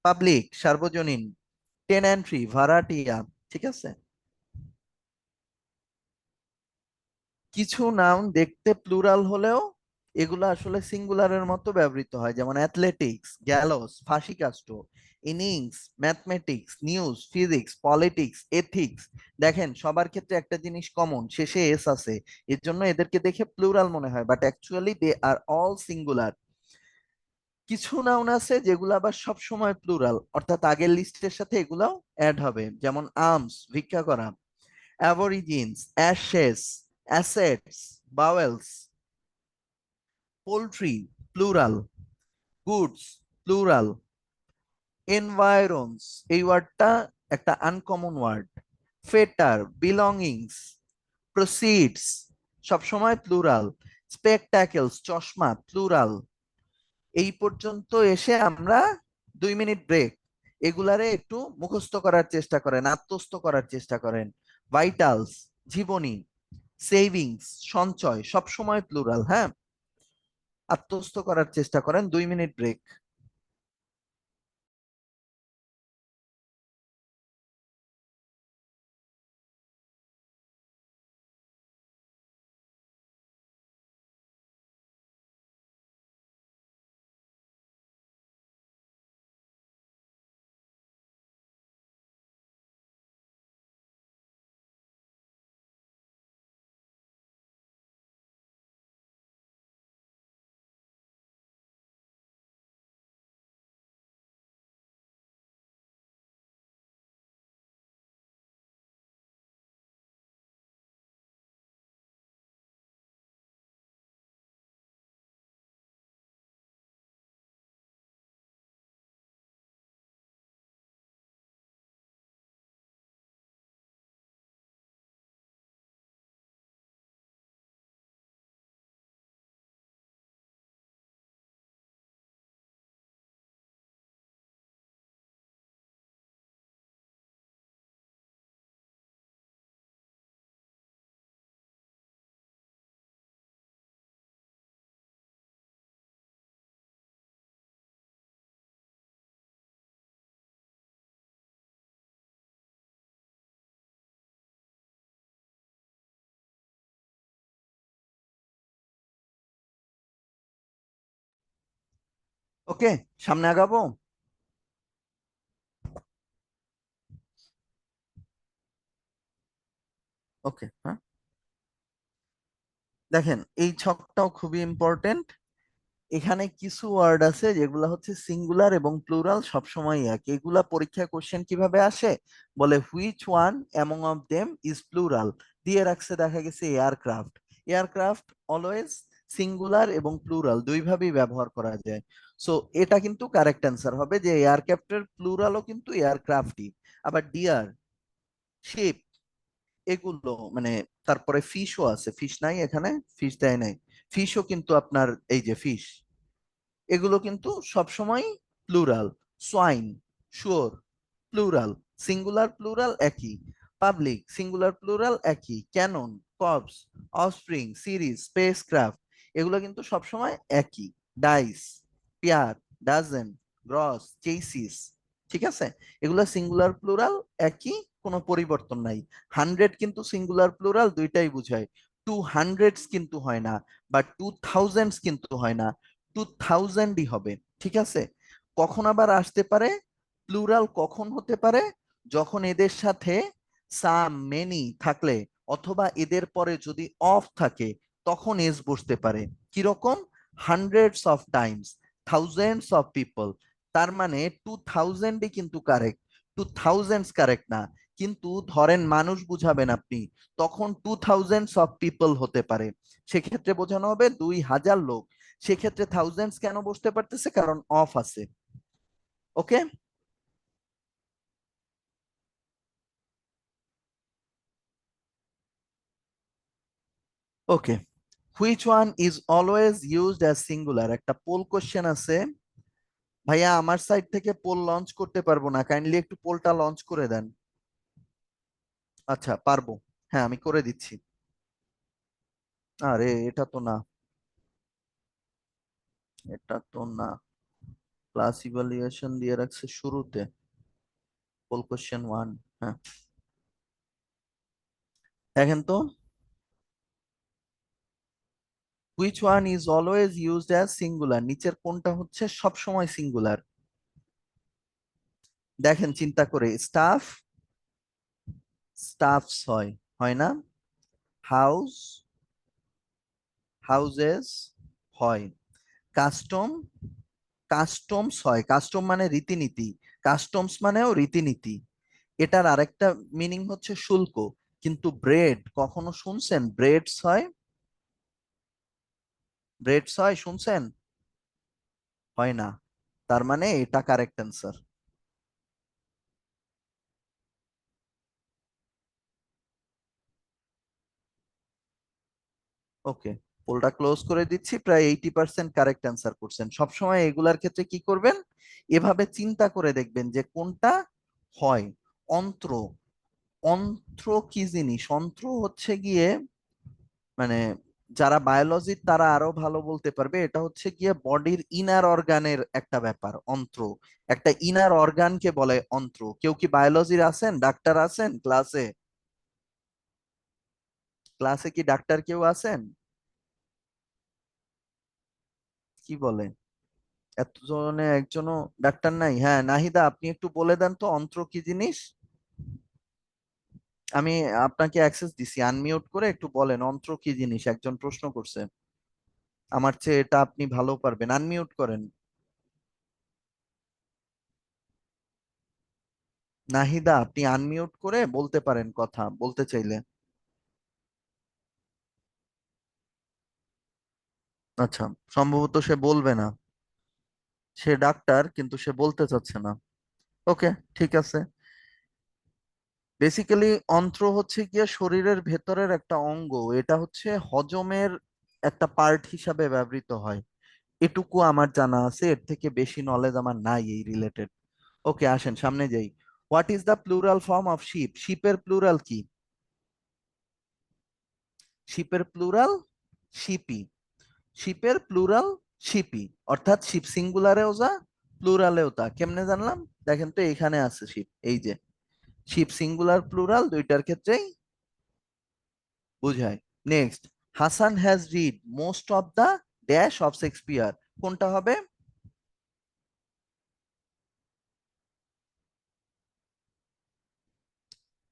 পাবলিক, সার্বজনীন, টেনেন্ট্রি, ভাড়াটিয়া। ঠিক আছে, কিছু নাউন দেখতে প্লুরাল হলেও এগুলো আসলে সিঙ্গুলারের মতো ব্যবহৃত হয়, যেমন অ্যাথলেটিক্স, গ্যালোস, ফাঁসিকাষ্ট, innings, mathematics, news, physics, politics, ethics. দেখেন সবার ক্ষেত্রে একটা জিনিস কমন, শেষে এস আছে, এর জন্য এদেরকে দেখে প্লুরাল মনে হয়, but actually they are all singular. কিছু নাউন আছে যেগুলো আবার সব সময় প্লুরাল, অর্থাৎ আগের লিস্টের সাথে এগুলাও অ্যাড হবে, যেমন আর্মস, ভিক্ষা করা, aborigines, ashes, assets, bowels, poultry plural, goods plural. Environs, এই ওয়ার্ডটা একটা uncommon word. Fetter, belongings, proceeds, সবসময় প্লুরাল। স্পেকটাকেলস, চশমা, প্লুরাল। এই পর্যন্ত এসে আমরা 2 মিনিট ব্রেক। এগুলারে একটু মুখস্থ করার চেষ্টা করেন, আত্মস্থ করার চেষ্টা করেন। ভাইটালস, জীবনী। সেভিংস, সঞ্চয়, সবসময় প্লুরাল, হ্যাঁ। আত্মস্থ করার চেষ্টা করেন, 2 মিনিট ব্রেক। ওকে, সামনে আগাবো। ওকে, হ্যাঁ। দেখেন, এই ছকটাও খুবই ইম্পর্টেন্ট। এখানে কিছু ওয়ার্ড আছে যেগুলো হচ্ছে সিঙ্গুলার এবং প্লুরাল সবসময় এক। এগুলা পরীক্ষায় কোশ্চেন কিভাবে আসে, বলে which one among of them is plural, দিয়ে রাখছে, দেখা গেছে এয়ারক্রাফট। এয়ারক্রাফট অলওয়েজ সিঙ্গুলার এবং প্লুরাল দুইভাবেই ব্যবহার করা যায়। সো এটা কিন্তু কারেক্ট অ্যান্সার হবে যে এয়ারক্রাফটের প্লুরালও কিন্তু এয়ারক্রাফটই। আবার ডিয়ার, শিপ, এগুলো মানে, তারপরে ফিশও আছে, ফিশ নাই এখানে, ফিশ দেয় নাই। ফিশও কিন্তু আপনার, এই যে ফিশ, এগুলো কিন্তু সবসময় প্লুরাল। সোয়াইন, শুয়োর, প্লুরাল। সিঙ্গুলার প্লুরাল একই। পাবলিক, সিঙ্গুলার প্লুরাল একই। Cannon, corps, offspring, series, spacecraft, এগুলো কিন্তু সবসময় একই। Dice, pair, dozen, gross, chassis, ঠিক আছে। এগুলো সিঙ্গুলার প্লুরাল একই, কোনো পরিবর্তন নাই। 100 কিন্তু সিঙ্গুলার প্লুরাল দুইটাই বুঝায়। 200 কিন্তু হয় না, বা 2000 কিন্তু হয় না, 2000ই হবে, ঠিক আছে। কখন আবার আসতে পারে প্লুরাল, কখন হতে পারে, যখন এদের সাথে সাম, মেনি থাকলে, অথবা এদের পরে যদি অফ থাকে, তখন এস বসতে পারে। কিরকম? Hundreds of Times, thousands of people. তার মানে 2000ই কিন্তু কারেক্ট, 2000 কারেক্ট না। কিন্তু ধরেন মানুষ বুঝাবেন আপনি, তখন 2000 অফ পিপল হতে পারে। সেক্ষেত্রে বোঝানো হবে 2000 লোক। সেক্ষেত্রে থাউজেন্ডস কেন বসতে পারতেছে, কারণ অফ আছে। Okay. Okay, which one is always used as singular, একটা পোল কোশ্চেন আছে। ভাইয়া আমার সাইড থেকে পোল লঞ্চ করতে পারবো না, কাইন্ডলি একটু পোলটা লঞ্চ করে দেন। আচ্ছা, পারবো, হ্যাঁ আমি করে দিচ্ছি। আরে এটা তো না, এটা তো না। ক্লাস ইভালুয়েশন দিয়ে রাখছে শুরুতে, পোল কোশ্চেন 1। হ্যাঁ, দেখেন তো, which one is always used as singular, নিচের কোনটা হচ্ছে সবসময় সিঙ্গুলার? দেখেন চিন্তা করে, স্টাফ, স্টাফস হয়, হয় না? হাউস, হাউজেস হয়। কাস্টম, কাস্টমস হয়, কাস্টম মানে রীতিনীতি, কাস্টমস মানেও রীতিনীতি। এটার আরেকটা মিনিং হচ্ছে শুল্ক। কিন্তু ব্রেড কখনো শুনছেন ব্রেডস হয়? ব্রেডস হয় শুনছেন? হয় না। তার মানে এটা কারেক্ট অ্যান্সার। ওকে, পোলটা ক্লোজ করে দিচ্ছি। প্রায় 80% কারেক্ট অ্যান্সার করছেন। সবসময় এগুলার ক্ষেত্রে কি করবেন, এভাবে চিন্তা করে দেখবেন যে কোনটা হয়। অন্ত্র, অন্ত্র কি জিনিস? অন্ত্র হচ্ছে গিয়ে মানে যারা বায়োলজির তারা আরো ভালো বলতে পারবে, এটা হচ্ছে গিয়ে বডির ইনার অর্গানের একটা ব্যাপার। অন্ত্র একটা ইনার অর্গানকে বলে অন্ত্র। কেউ কি বায়োলজির আছেন, ডাক্তার আছেন ক্লাসে? ক্লাসে কি ডাক্তার কেউ আছেন? কি বলে, এতজনে একজনও ডাক্তার নাই? হ্যাঁ, নাহিদা আপনি একটু বলে দেন তো অন্ত্র কি জিনিস। আমি আপনাকে অ্যাক্সেস দিছি, আনমিউট করে একটু বলেন অন্ত্র কি জিনিস, একজন প্রশ্ন করছে। আমার চেয়ে এটা আপনি ভালো পারবেন, আনমিউট করেন। নাহিদা আপনি আনমিউট করে বলতে পারেন কথা বলতে চাইলে। আচ্ছা, সম্ভবত সে বলবে না। সে ডাক্তার কিন্তু সে বলতে চাচ্ছে না। ওকে, ঠিক আছে। বেসিক্যালি অন্ত্র হচ্ছে গিয়ে শরীরের ভেতরের একটা অঙ্গ। এটা হচ্ছে হজমের একটা পার্ট হিসাবে ব্যবহৃত হয়। এটুকু আমার জানা আছে, এর থেকে বেশি নলেজ আমার নাই এই রিলেটেড। ওকে, আসেন সামনে যাই। What is the plural form of sheep? শিপের প্লুরাল কি? শিপের প্লুরাল শিপি। শিপের প্লুরাল শিপি, অর্থাৎ শিপ সিঙ্গুলারেও যা, প্লুরালেও তা। কেমনে জানলাম? দেখেন তো এখানে আছে শিপ, এই যে শিপ সিঙ্গুলার প্লুরাল দুইটার ক্ষেত্রেই বুঝায়। Next, Hasan has read most of the dash of Shakespeare. কোনটা হবে?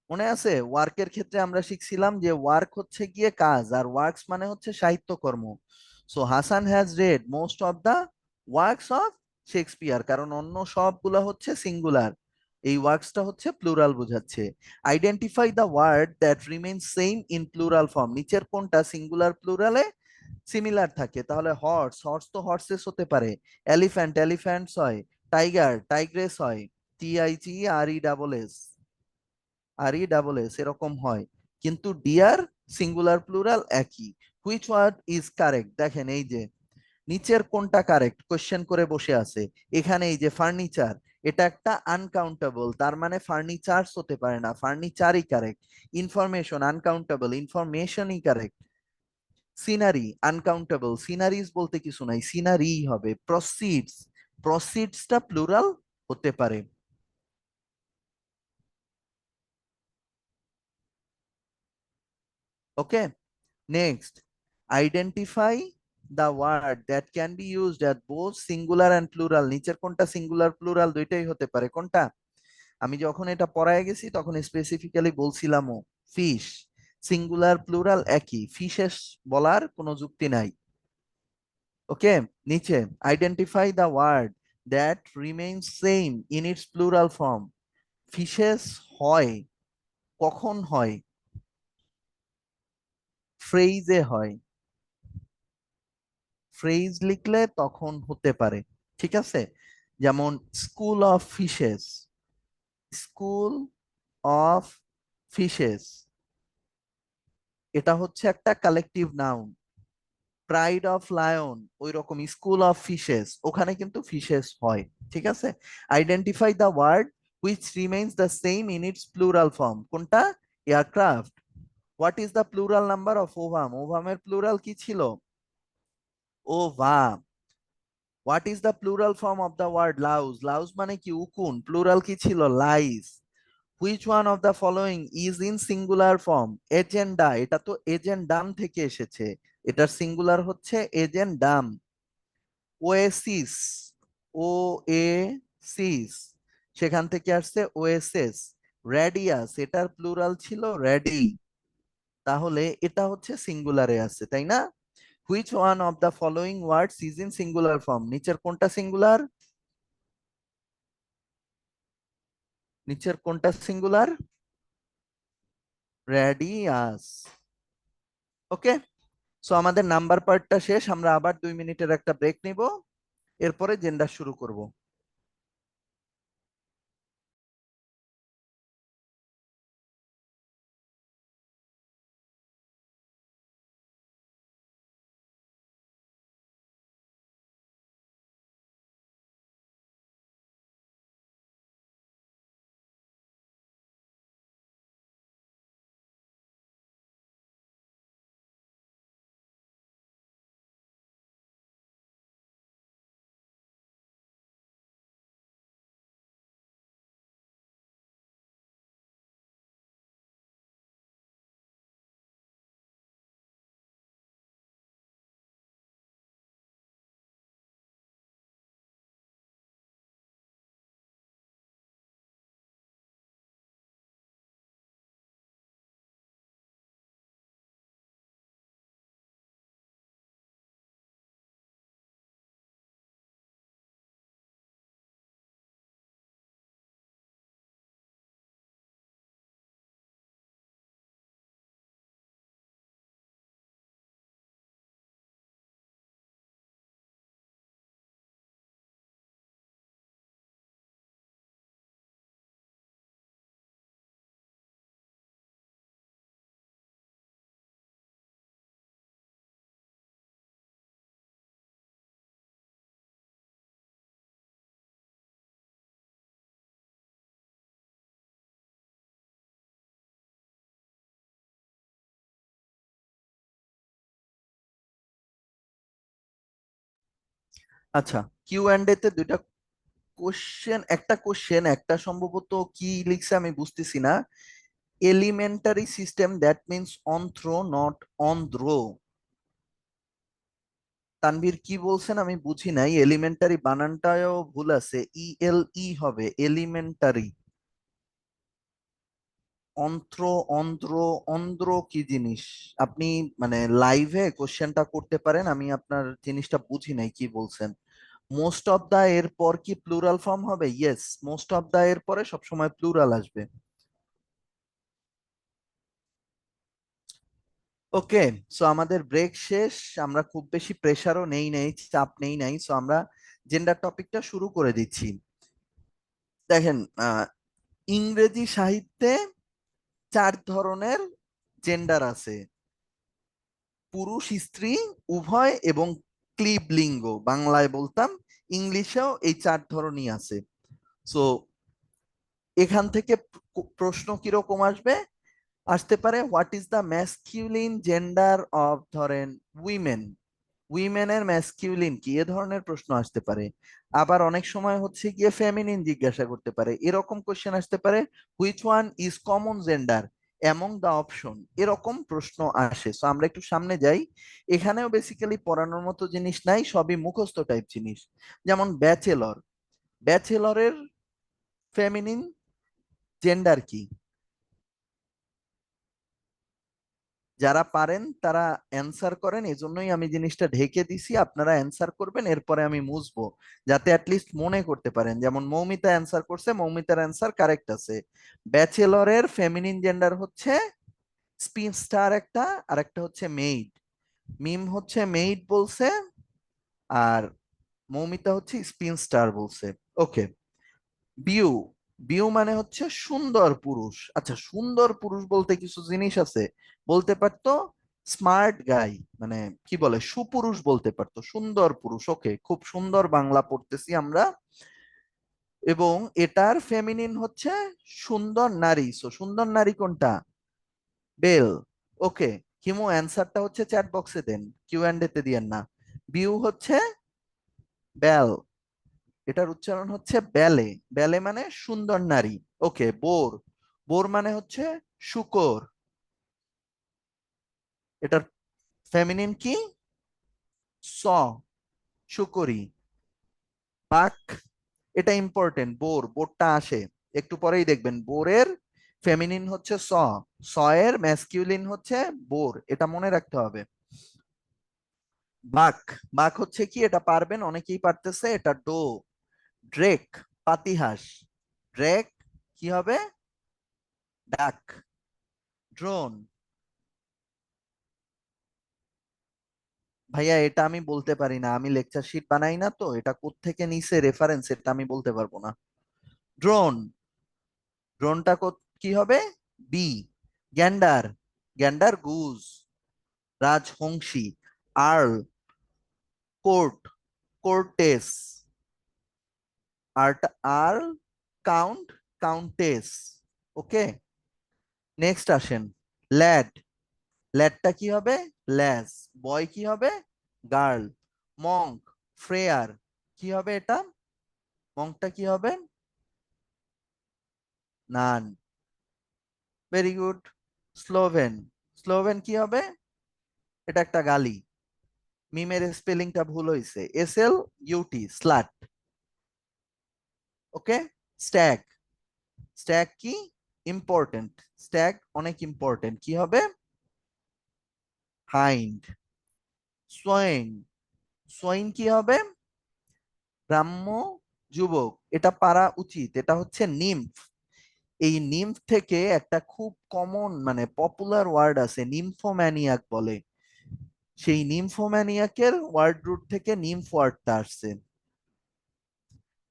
মনে আছে ওয়ার্কের ক্ষেত্রে আমরা শিখছিলাম যে ওয়ার্ক হচ্ছে গিয়ে কাজ, আর ওয়ার্কস মানে হচ্ছে সাহিত্যকর্ম। So Hasan has read most of the works of Shakespeare, কারণ অন্য সবগুলা হচ্ছে সিঙ্গুলার, এই ওয়ার্কসটা হচ্ছে প্লুরাল বোঝাচ্ছে। Identify the word that remain same in plural form. নিচের কোনটা সিঙ্গুলার প্লুরালে সিমিলার থাকে? তাহলে হর্স, হর্স তো হর্সেস হতে পারে। এলিফ্যান্ট, এলিফ্যান্টস হয়। টাইগার, টাইগ্রেস হয়। TIGRESS, RESS এরকম হয়। কিন্তু ডিয়ার সিঙ্গুলার প্লুরাল একই। Which word is correct? দেখেন এই যে নিচের কোনটা কারেক্ট কোশ্চেন করে বসে আছে। এখানে এই যে ফার্নিচার, এটা একটা আনকাউন্টেবল, তার মানে ফার্নিচারস হতে পারে না, ফার্নিচারই কারেক্ট। ইনফরমেশন আনকাউন্টেবল, ইনফরমেশনই কারেক্ট। সিনারি আনকাউন্টেবল, সিনারিজ বলতে কিছু নাই, সিনারি হবে। প্রসিডস, প্রসিডসটা প্লুরাল হতে পারে। Okay, next, identify the word that can be used at both singular and plural. নিচের কোনটা সিঙ্গুলার প্লুরাল দুইটাই হতে পারে? কোনটা? আমি যখন এটা পড়ায় গেছি তখন স্পেসিফিক্যালি বলছিলামও, ফিশ সিঙ্গুলার প্লুরাল একই, ফিশেস বলার কোনো যুক্তি নাই। ওকে, নিচে identify the word that remain same in its plural form. Fishes হয়, কখন হয়? ফ্রেইজে হয়। ফ্রেজ লিখলে তখন হতে পারে, ঠিক আছে? যেমন school of fishes, school of fishes, এটা হচ্ছে একটা collective noun. Pride of lion ওই রকম, স্কুল অফ ফিশেস ওখানে কিন্তু ফিশেস হয়, ঠিক আছে? Identify the word which remains the same in its plural form. কোনটা? Aircraft. What is the plural number of ovum? ওভামের প্লুরাল কি ছিল? Ova. What is the plural form of the word louse? Louse মানে কি? উকুন। Plural কি ছিল? Lice. Which one of the following is in singular form? Agenda, এটা তো এজেন্ডাম থেকে এসেছে, এটার সিঙ্গুলার হচ্ছে এজেন্ডাম। ওয়েসিস, ও এ সিস, সেখান থেকে আসছে ওএসএস। রেডিয়াস, এটার প্লুরাল ছিল রেডি, তাহলে এটা হচ্ছে সিঙ্গুলারে আছে, তাই না? Which one of the following words is in singular form? নিচের কোনটা সিঙ্গুলার? নিচের কোনটা সিঙ্গুলার? রেডিয়াস। ওকে, সো আমাদের নাম্বার পার্টটা শেষ, আমরা আবার 2 মিনিটের একটা ব্রেক নিব, এরপরে জেন্ডার শুরু করব। আচ্ছা, কিউ অ্যান্ড এ তে দুইটা কোশ্চেন, একটা কোশ্চেন, একটা সম্ভবত কি লিখছে আমি বুঝতেছি না। Elementary system, that means on throw not on দ্রো। তানভীর কি বলছেন আমি বুঝি নাই, এলিমেন্টারি বানানটাও ভুল আছে, ই হবে এলিমেন্টারি। অন্ত্র, অন্ধ্র, অন্ধ্র কি জিনিস? আপনি মানে লাইভে কোশ্চেনটা করতে পারেন, আমি আপনার জিনিসটা বুঝি নাই কি বলছেন। মোস্ট অফ দা এর পর কি প্লুরাল ফর্ম হবে? ইয়েস, মোস্ট অফ দা এর পরে সবসময় প্লুরাল আসবে। ওকে, সো আমাদের ব্রেক শেষ, আমরা খুব বেশি প্রেসারও নেই নাই, চাপ নেই নাই, সো আমরা জেন্ডার টপিকটা শুরু করে দিচ্ছি। দেখেন, ইংরেজি সাহিত্যে 4 ধরনের জেন্ডার আছে: পুরুষ, স্ত্রী, উভয় এবং ক্লিবলিঙ্গ বাংলায় বলতাম, ইংলিশেও এই 4 ধরনই আছে। সো এখান থেকে প্রশ্ন কিরকম আসবে? আসতে পারে what is the masculine gender of, ধরেন, উইমেন, উইমেনের ম্যাসকিউলিন কি, এ ধরনের প্রশ্ন আসতে পারে। আবার অনেক সময় হচ্ছে গিয়ে ফেমিনিন জিজ্ঞাসা করতে পারে, এরকম কোশ্চেন আসতে পারে। Which one is common gender among the option, এরকম প্রশ্ন আসে। সো আমরা একটু সামনে যাই। এখানেও বেসিক্যালি পড়ানোর মতো জিনিস নাই, সবই মুখস্থ টাইপ জিনিস। যেমন ব্যাচেলর, ব্যাচেলরের ফেমিনিন জেন্ডার কি? যারা পারেন তারা অ্যান্সার করেন, এজন্যই আমি জিনিসটা ঢেকে দিছি, আপনারা অ্যান্সার করবেন, এরপরে আমি মুছবো, যাতে অ্যাটলিস্ট মনে করতে পারেন। যেমন মৌমিতা অ্যান্সার করছে, মৌমিতার অ্যান্সার কারেক্ট আছে। ব্যাচেলরের ফেমিনিন জেন্ডার হচ্ছে স্পিনস্টার একটা, আর একটা হচ্ছে মেইড। মিম হচ্ছে মেইড বলছে, আর মৌমিতা হচ্ছে স্পিনস্টার বলছে। ওকে, বিউ, বিউ মানে হচ্ছে সুন্দর পুরুষ। আচ্ছা, সুন্দর পুরুষ বলতে কিছু জিনিস আছে, বলতে পারতো স্মার্ট গাই, মানে কি বলে, সুপুরুষ বলতে পারতো, সুন্দর পুরুষ। ওকে, খুব সুন্দর বাংলা পড়তেছি আমরা। এবং এটার ফেমিনিন হচ্ছে সুন্দর নারী। সো সুন্দর নারী কোনটা? বেল। ওকে, হিমু অ্যান্সারটা হচ্ছে চ্যাট বক্সে দেন, কিউ অ্যান্ড এতে দিয়েন না। বিউ হচ্ছে বেল, এটার উচ্চারণ হচ্ছে বেলে, বেলে মানে সুন্দর নারী। ওকে, বোর, বোর মানে হচ্ছে শুকর, এটার ফেমিনিন কি? স, শুকরি। বাক, এটা ইম্পর্টেন্ট, বোর, বোরটা আসে একটু পরেই দেখবেন। বোরের ফেমিনিন হচ্ছে স, স এর ম্যাসকিউলিন হচ্ছে বোর, এটা মনে রাখতে হবে। বাক, বাক হচ্ছে কি, এটা পারবেন, অনেকেই পারতেছে, এটা ডো। ড্রেক, পাতিহাঁস। ড্রেক কি হবে? ডাক। ড্রোন, ভাইয়া এটা আমি বলতে পারি না, আমি লেকচার শিট বানাই না, তো এটা কোত্থেকে নিছে রেফারেন্স এটা আমি বলতে পারবো না। ড্রোন, ড্রোনটা কি হবে? বি। Gander, gander goose. রাজহংসী, আর্ল। কোর্ট, কোর্টেস। আর্ট, earl. Count, countess. Okay, next আসেন। ল্যাড, ল্যাডটা কি হবে? ল্যাজ। বয় কি হবে? গার্ল। মঙ্ক, ফ্রেয়ার, কি হবে এটা? মঙ্কটা কি হবে? নান। Very good. স্লোভেন, স্লোভেন কি হবে? এটা একটা গালি। মিমের স্পেলিংটা ভুল হয়েছে, SLUT, স্লাট। ওকে, স্ট্যাগ, স্ট্যাগ কি? ইম্পর্টেন্ট, স্ট্যাগ অনেক ইম্পর্টেন্ট, কি হবে? হাইন্ড। সোয়েন, সোয়েন কি হবে? গ্রাম্য যুবক, এটা পারা উচিত, এটা হচ্ছে নিম্ফ। এই নিম্ফ থেকে একটা খুব কমন মানে পপুলার ওয়ার্ড আছে, নিম্ফোম্যানিয়াক বলে। সেই নিম্ফোম্যানিয়াকের ওয়ার্ড রুট থেকে নিম্ফ ওয়ার্ডটা আসছে।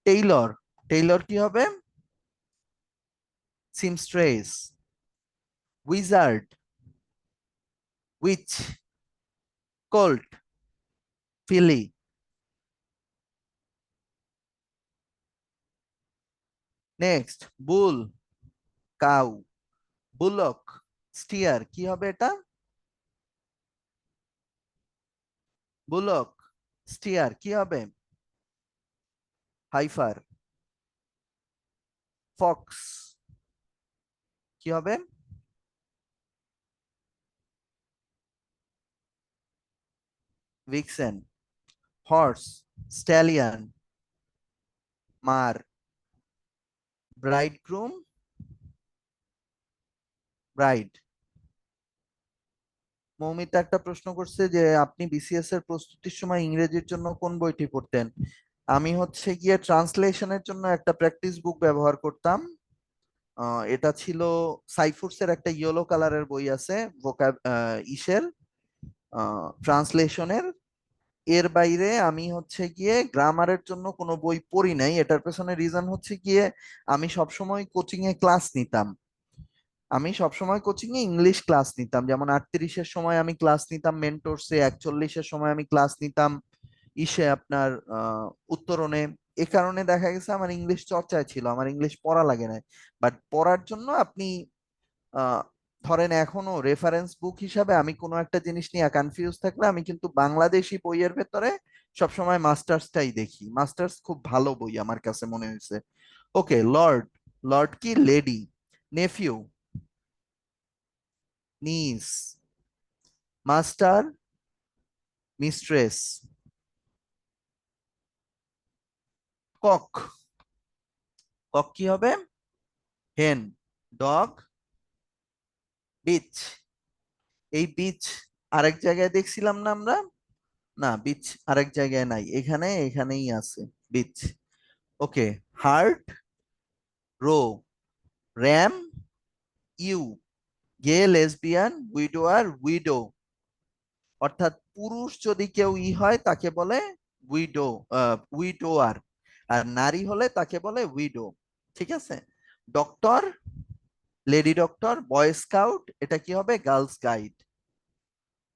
টেইলর, টেইলর কি হবে? Seamstress. Wizard, witch. Colt, filly. Next, bull, cow. Bullock, steer, কি হবে এটা? বুলক, স্টিয়ার কি হবে? হাইফার, ফক্স কি হবে? ভিক্সেন, হর্স, স্ট্যালিয়ন, মার, ব্রাইডগ্রুম, ব্রাইড। মৌমিতা একটা প্রশ্ন করছে যে আপনি বিসিএস এর প্রস্তুতির সময় ইংরেজির জন্য কোন বইটি পড়তেন? আমি হচ্ছে গিয়ে ট্রান্সলেশনের জন্য একটা প্র্যাকটিস বুক ব্যবহার করতাম। এটা ছিল সাইফুরসের একটা ইয়েলো কালারের বই আছে, ভোকাব ইসের ট্রান্সলেশনের। এর বাইরে আমি হচ্ছে গিয়ে গ্রামারের জন্য কোনো বই পড়ি নাই। এটার পেছনে রিজন হচ্ছে গিয়ে আমি সবসময় কোচিং এ ক্লাস নিতাম। আমি সবসময় কোচিং এ ইংলিশ ক্লাস নিতাম, যেমন 38-এর সময় আমি ক্লাস নিতাম মেন্টরসে, 41-এর সময় আমি ক্লাস নিতাম ইসে আপনার উত্তরণে। এ কারণে দেখা গেছে আমার ইংলিশ চর্চায় ছিল, আমার ইংলিশ পড়া লাগে না। বাট পড়ার জন্য আপনি আহ, ধরেন এখনো রেফারেন্স বুক হিসাবে আমি কোনো একটা জিনিস নিয়ে কনফিউজ থাকলে আমি কিন্তু বাংলাদেশি বইয়ের ভেতরে সবসময় মাস্টার্সটাই দেখি। মাস্টার্স খুব ভালো বই আমার কাছে মনে হয়েছে। ওকে, লর্ড, লর্ড কি? লেডি, নেফিউ, নিস, মাস্টার, মিস্ট্রেস, কক, কক কি হবে? হেন, ডগ, বিচ। এই বিচ আরেক জায়গায় দেখছিলাম না আমরা? না, বিচ আরেক জায়গায় নাই, এখানে এখানেই আছে bitch. Okay, hart, roe, ram, ewe, gay, lesbian, widower, widow. অর্থাৎ পুরুষ যদি কেউ হয় তাকে বলে উইডো, উইডোয়ার। আর নারী হলে তাকে বলে উইডো। ঠিক আছে। Doctor, lady doctor, boy scout, এটা কি হবে? Girls guide.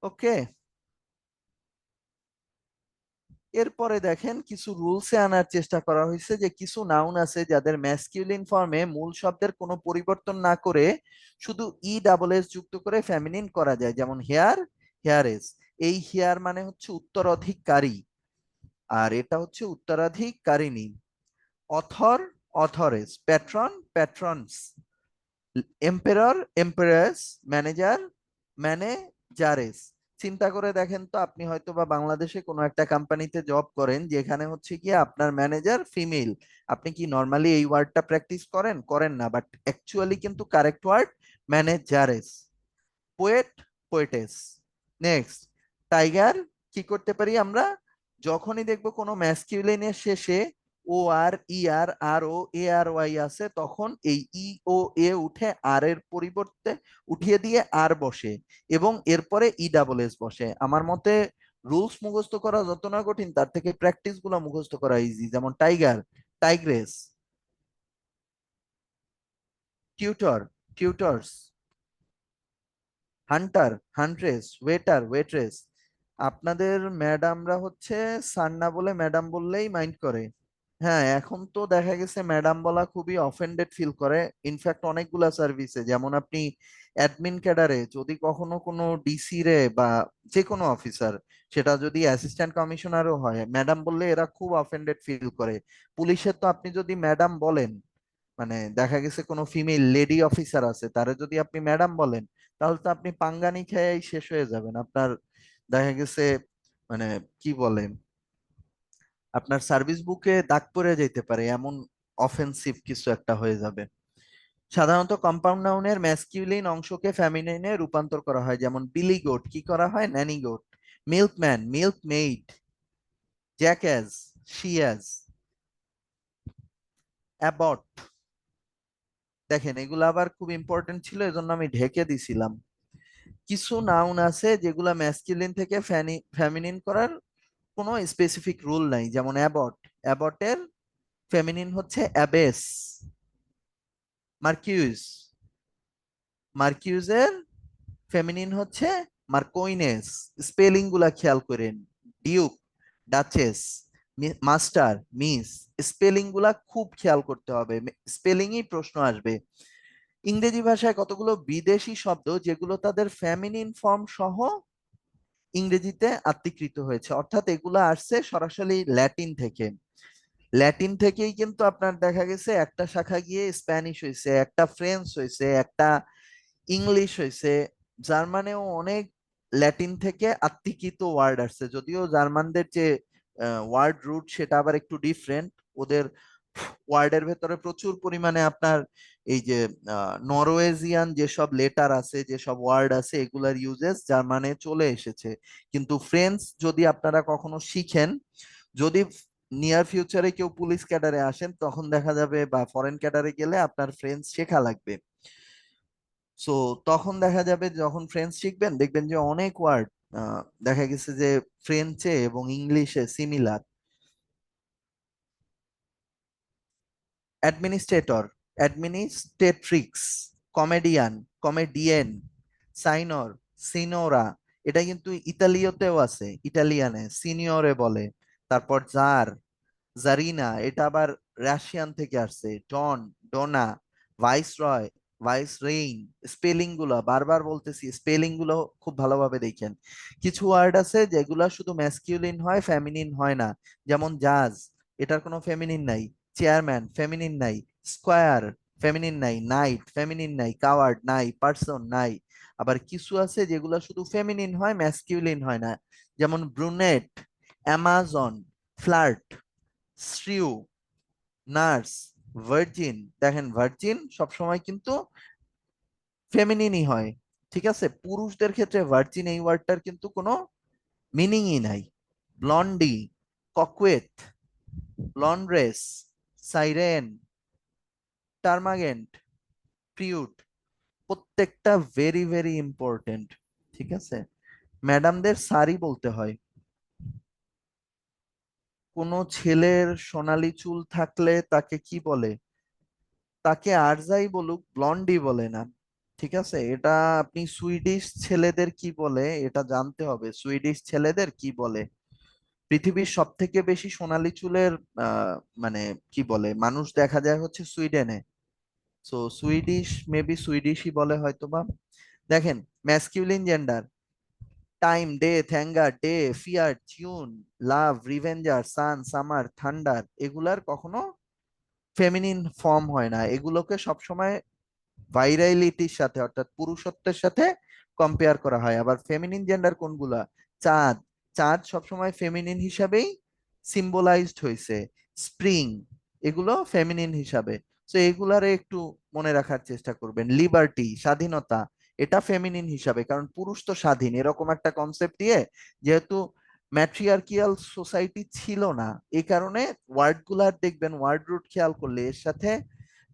ওকে। এরপরে দেখেন কিছু রুলসে আনার চেষ্টা করা হয়েছে যে কিছু নাউন আছে যাদের ম্যাসকিউলিন ফর্মে মূল শব্দের কোনো পরিবর্তন না করে শুধু ই ডাবল এস যুক্ত করে ফেমিনিন করা যায়, যেমন হেয়ার, হেয়ারেস। এই হেয়ার মানে হচ্ছে উত্তরাধিকারী, আর এটা হচ্ছে উত্তরাধিকারিণী। Author, authoress, patron, patroness, emperor, empress, manager, manageress. চিন্তা করে দেখেন তো, আপনি হয়তো বা বাংলাদেশে কোনো একটা কোম্পানিতে জব করেন যেখানে হচ্ছে কি আপনার ম্যানেজার ফিমেল, আপনি কি নর্মালি এই ওয়ার্ডটা প্র্যাকটিস করেন? করেন না, বাট অ্যাকচুয়ালি কিন্তু correct word manageress. Poet, poetess. Next, tiger. কি করতে পারি আমরা? যখনই দেখবো কোনো ম্যাসকিউলিনের শেষে ও আর, ই আর, আর ও, এ আর ওয়াই আছে, তখন এই ই ও এ উঠে আর এর পরিবর্তে উঠিয়ে দিয়ে আর বসে, এবং এরপরে ই ডাবল এস বসে। আমার মতে রুলস মুখস্থ করা যত না কঠিন, তার থেকে প্র্যাকটিস গুলো মুখস্থ করা ইজি। যেমন tiger, tigress, tutor, tutoress, hunter, huntress, waiter, waitress. আপনাদের ম্যাডামরা হচ্ছে স্যার না বলে ম্যাডাম বললেই মাইন্ড করে। হ্যাঁ, এখন তো দেখা গেছে ম্যাডাম বলা খুবই অফেন্ডেড ফিল করে। ইনফ্যাক্ট অনেকগুলা সার্ভিসে, যেমন আপনি অ্যাডমিন ক্যাডারে যদি কখনো কোনো ডিসি রে বা যে কোনো অফিসার, সেটা যদি অ্যাসিস্ট্যান্ট কমিশনারও হয়, ম্যাডাম বললে এরা খুব অফেন্ডেড ফিল করে। পুলিশের তো আপনি যদি ম্যাডাম বলেন, মানে দেখা গেছে কোনো ফিমেল লেডি অফিসার আছে, তারে যদি আপনি ম্যাডাম বলেন, তাহলে তো আপনি পাঙ্গানি খেয়েই শেষ হয়ে যাবেন। আপনার দেখা গেছে মানে কি বলে, আপনার সার্ভিস বুকে দাগ পড়ে যেতে পারে, এমন অফেন্সিভ কিছু একটা হয়ে যাবে। সাধারণত কম্পাউন্ড নাউনের ম্যাসকিউলিন অংশকে ফেমিনিনে রূপান্তর করা হয়, যেমন বিলি গোট কি করা হয়? Nanny goat. Milkman, milk maid, jackass, she ass, abbot. দেখেন এগুলো আবার খুব ইম্পর্টেন্ট ছিল, এজন্য আমি ঢেকে দিছিলাম। কিছু নাউন আছে যেগুলা ম্যাসকিউলিন থেকে ফেমিনিন করার কোনো স্পেসিফিক রুল নাই, যেমন অ্যাবট। অ্যাবটের ফেমিনিন হচ্ছে অ্যাবেস। মার্কিউজ, মার্কিউজের ফেমিনিন হচ্ছে মার্কোইনেস। স্পেলিং গুলা খেয়াল করেন। Duke, duchess, master, miss. Spelling গুলা খুব খেয়াল করতে হবে, স্পেলিংই প্রশ্ন আসবে। ইংরেজি ভাষায় কতগুলো বিদেশি শব্দ যেগুলো তাদের ফেমিনিন ফর্ম সহ ইংরেজিতে আত্মীকৃত হয়েছে, অর্থাৎ এগুলো আসছে সরাসরি ল্যাটিন থেকে। ল্যাটিন থেকেই কিন্তু আপনার দেখা গেছে একটা শাখা গিয়ে স্প্যানিশ হয়েছে, একটা ফ্রেঞ্চ হয়েছে, একটা ইংলিশ হয়েছে। জার্মানেও অনেক ল্যাটিন থেকে আত্মিকিত ওয়ার্ড আসছে, যদিও জার্মানদের যে ওয়ার্ড রুট সেটা আবার একটু ডিফারেন্ট। ওদের ওয়ার্ডের ভেতরে প্রচুর পরিমাণে আপনার এই যে নরওয়েজিয়ান যেসব লেটার আছে, যেসব ওয়ার্ড আছে, এগুলার ইউজেস জার্মানে চলে এসেছে। কিন্তু ফ্রেঞ্চ যদি আপনারা কখনো শিখেন, যদি নিয়ার ফিউচারে কেউ পুলিশ ক্যাডারে আসেন, তখন দেখা যাবে বা ফরেন ক্যাডারে গেলে আপনার ফ্রেঞ্চ শেখা লাগবে। সো তখন দেখা যাবে যখন ফ্রেঞ্চ শিখবেন দেখবেন যে অনেক ওয়ার্ড দেখা গেছে যে ফ্রেঞ্চে এবং ইংলিশে সিমিলার। অ্যাডমিনিস্ট্রেটর, অ্যাডমিনিস্ট্রেট্রিক্স, কমেডিয়ান, কমেডিয়েন, সাইনর, সিনোরা, এটা কিন্তু ইতালীয়তেও আছে, ইটালিয়ানে সিনিয়রে বলে। তারপর জার, জারিনা, এটা আবার রাশিয়ান থেকে আসছে। ডন, ডোনা, ভাইসরয়, ভাইসরেইন। স্পেলিং গুলো বারবার বলতেছি, স্পেলিং গুলো খুব ভালোভাবে দেখেন। কিছু ওয়ার্ড আছে যেগুলা শুধু ম্যাসকিউলিন হয়, ফেমিনিন হয় না। যেমন জাজ, এটার কোনো ফেমিনিন নাই। চেয়ারম্যান, ফেমিনিন নাই। স্কোয়ার, ফেমিনিন নাই। নাইট, ফেমিনিন নাই। কাওয়ার্ড নাই। পার্সন নাই। আবার কিছু আছে যেগুলা শুধু ফেমিনিন হয়, ম্যাসকিউলিন হয় না। যেমন brunette, Amazon, flirt, শ্রিউ, nurse, virgin. দেখেন ভার্জিন সবসময় কিন্তু ফেমিনিনই হয়। ঠিক আছে, পুরুষদের ক্ষেত্রে ভার্জিন এই ওয়ার্ডটার কিন্তু কোনো মিনিংই নাই। ব্লন্ডি, ককুয়েট, লন্ড্রেস, সাইরেন, টার্মাগেন্ট, প্রিউট, প্রত্যেকটা ভেরি ভেরি ইম্পর্টেন্ট। ঠিক আছে, ম্যাডামদের সারি বলতে হয়। কোনো ছেলের সোনালী চুল থাকলে তাকে কি বলে? তাকে আর যাই বলুক, ব্লন্ডি বলে না। ঠিক আছে, এটা আপনি সুইডিশ ছেলেদের কি বলে এটা জানতে হবে। সুইডিশ ছেলেদের কি বলে? পৃথিবীর সব থেকে বেশি সোনালী চুলের মানে কি বলে মানুষ দেখা যায় হচ্ছে সুইডেনে। সো সুইডিশ, মেবি সুইডিশই বলে হয়তোবা। দেখেন, masculine gender: time, death, anger, day, fear, tune, love, revenger, sun, summer, thunder, এগুলার কখনো ফেমিনিন ফর্ম হয় না। এগুলোকে সবসময় ভাইরাইলিটির সাথে অর্থাৎ পুরুষত্বের সাথে কম্পেয়ার করা হয়। আবার ফেমিনিন জেন্ডার কোনগুলা? চাঁদ, চাঁদ সবসময় ফেমিনিন হিসাবেই সিম্বলাইজড হয়েছে। স্প্রিং, এগুলো ফেমিনিন হিসাবে। তো এগুলারে একটু মনে রাখার চেষ্টা করবেন। লিবার্টি, স্বাধীনতা, এটা ফেমিনিন হিসাবে, কারণ পুরুষ তো স্বাধীন, এরকম একটা কনসেপ্ট দিয়ে যেহেতু ম্যাট্রিয়ার্কিয়াল সোসাইটি ছিল না, এই কারণে ওয়ার্ড গুলার দেখবেন, ওয়ার্ড রুট খেয়াল করলে এর সাথে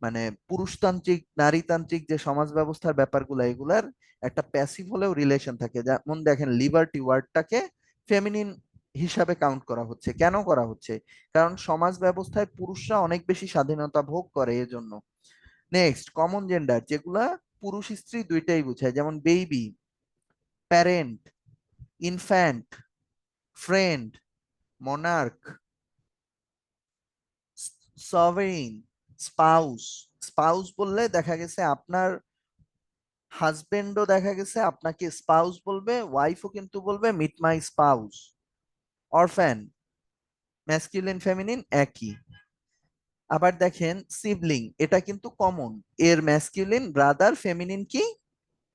মানে পুরুষতান্ত্রিক নারীতান্ত্রিক যে সমাজ ব্যবস্থার ব্যাপারগুলো, এগুলার একটা প্যাসিভ হলেও রিলেশন থাকে। যেমন দেখেন, লিবার্টি ওয়ার্ডটাকে ফেমিনিন হিসাবে কাউন্ট করা হচ্ছে। কেন করা হচ্ছে? কারণ সমাজ ব্যবস্থায় পুরুষরা অনেক বেশি স্বাধীনতা ভোগ করে এজন্য। নেক্সট, কমন জেন্ডার, যেগুলা পুরুষ স্ত্রী দুইটাই বোঝায়। যেমন baby, parent, infant, friend, monarch, sovereign, spouse. Spouse বললে দেখা গেছে আপনার হাজবেন্ডও দেখা গেছে আপনাকে স্পাউস বলবে, ওয়াইফও কিন্তু বলবে meet my spouse. Orphan, masculine feminine একই। আবার দেখেন সিবলিং, এটা কিন্তু কমন। এর ম্যাসকিউলিন ব্রাদার, ফেমিনিন কি?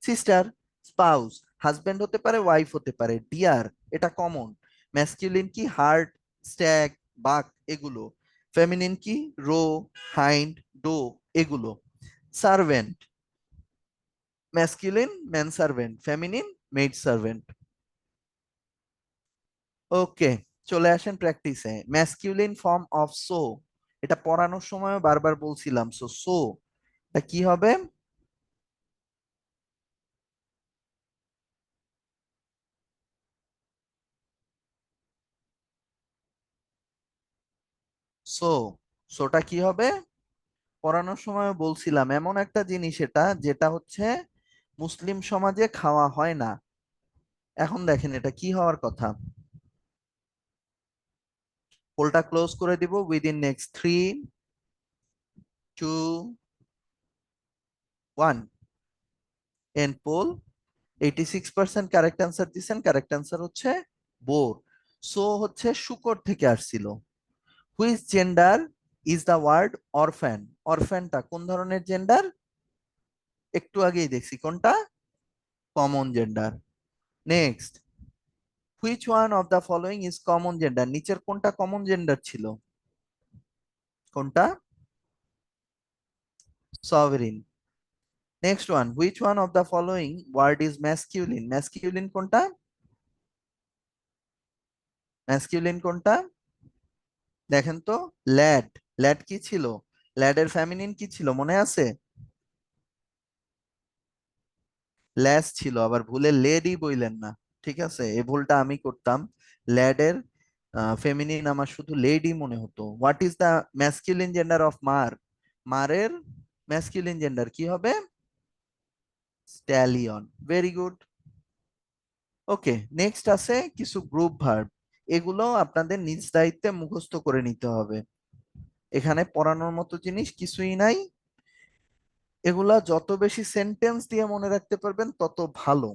সিস্টার। স্পাউস হাজবেন্ড হতে পারে, ওয়াইফ হতে পারে। ডিয়ার, এটা কমন। ম্যাসকিউলিন কি? হার্ট, স্ট্যাগ, বাক, এগুলো। ফেমিনিন কি? রো, হাইন্ড, ডো, এগুলো। Servant, masculine man servant, feminine maid servant. Okay, চলে আসেন প্র্যাকটিসে। ম্যাসকিউলিন ফর্ম অফ সো, এটা পড়ানোর সময় বারবার বলছিলাম। সো সো এটা কি হবে? সো, সোটা কি হবে? পড়ানোর সময় বলছিলাম এমন একটা জিনিস এটা যেটা হচ্ছে মুসলিম সমাজে খাওয়া হয় না। এখন দেখেন এটা কি হওয়ার কথা। পোলটা ক্লোজ করে দিব within next 3, 2, 1। End poll. 86% correct answer দিচ্ছেন। কারেক্ট অ্যান্সার হচ্ছে বোর। সো হচ্ছে শুকর থেকে আসছিল। Which gender is the word orphan? অরফ্যানটা কোন ধরনের জেন্ডার? একটু আগেই দেখছি কোনটা, common gender. Next, which one of the following is common gender? নিচের কোনটা কমন জেন্ডার ছিল? কোনটা? Sovereign. Next one, which one of the following word is masculine? Masculine কোনটা? ম্যাসকিউলিন কোনটা? দেখেন তো, ল্যাড। ল্যাড কি ছিল? ল্যাডের ফেমিনিন কি ছিল মনে আছে? ল্যাস ছিল, আবার ভুলে লেডি বইলেন না। ঠিক আছে, এই ভুলটা আমি করতাম। ল্যাডের ফেমিনিন আমার শুধু লেডি মনে হতো। What is the masculine gender of mare? মারের ম্যাসকিউলিন জেন্ডার কি হবে? Stallion. Very good. Okay, next আছে কিছু গ্রুপ ভার্ব। এগুলো আপনাদের নিজ দায়িত্বে মুখস্থ করে নিতে হবে। এখানে পড়ানোর মতো জিনিস কিছুই নাই। এগুলা যত বেশি সেন্টেন্স দিয়ে মনে রাখতে পারবেন তত ভালো।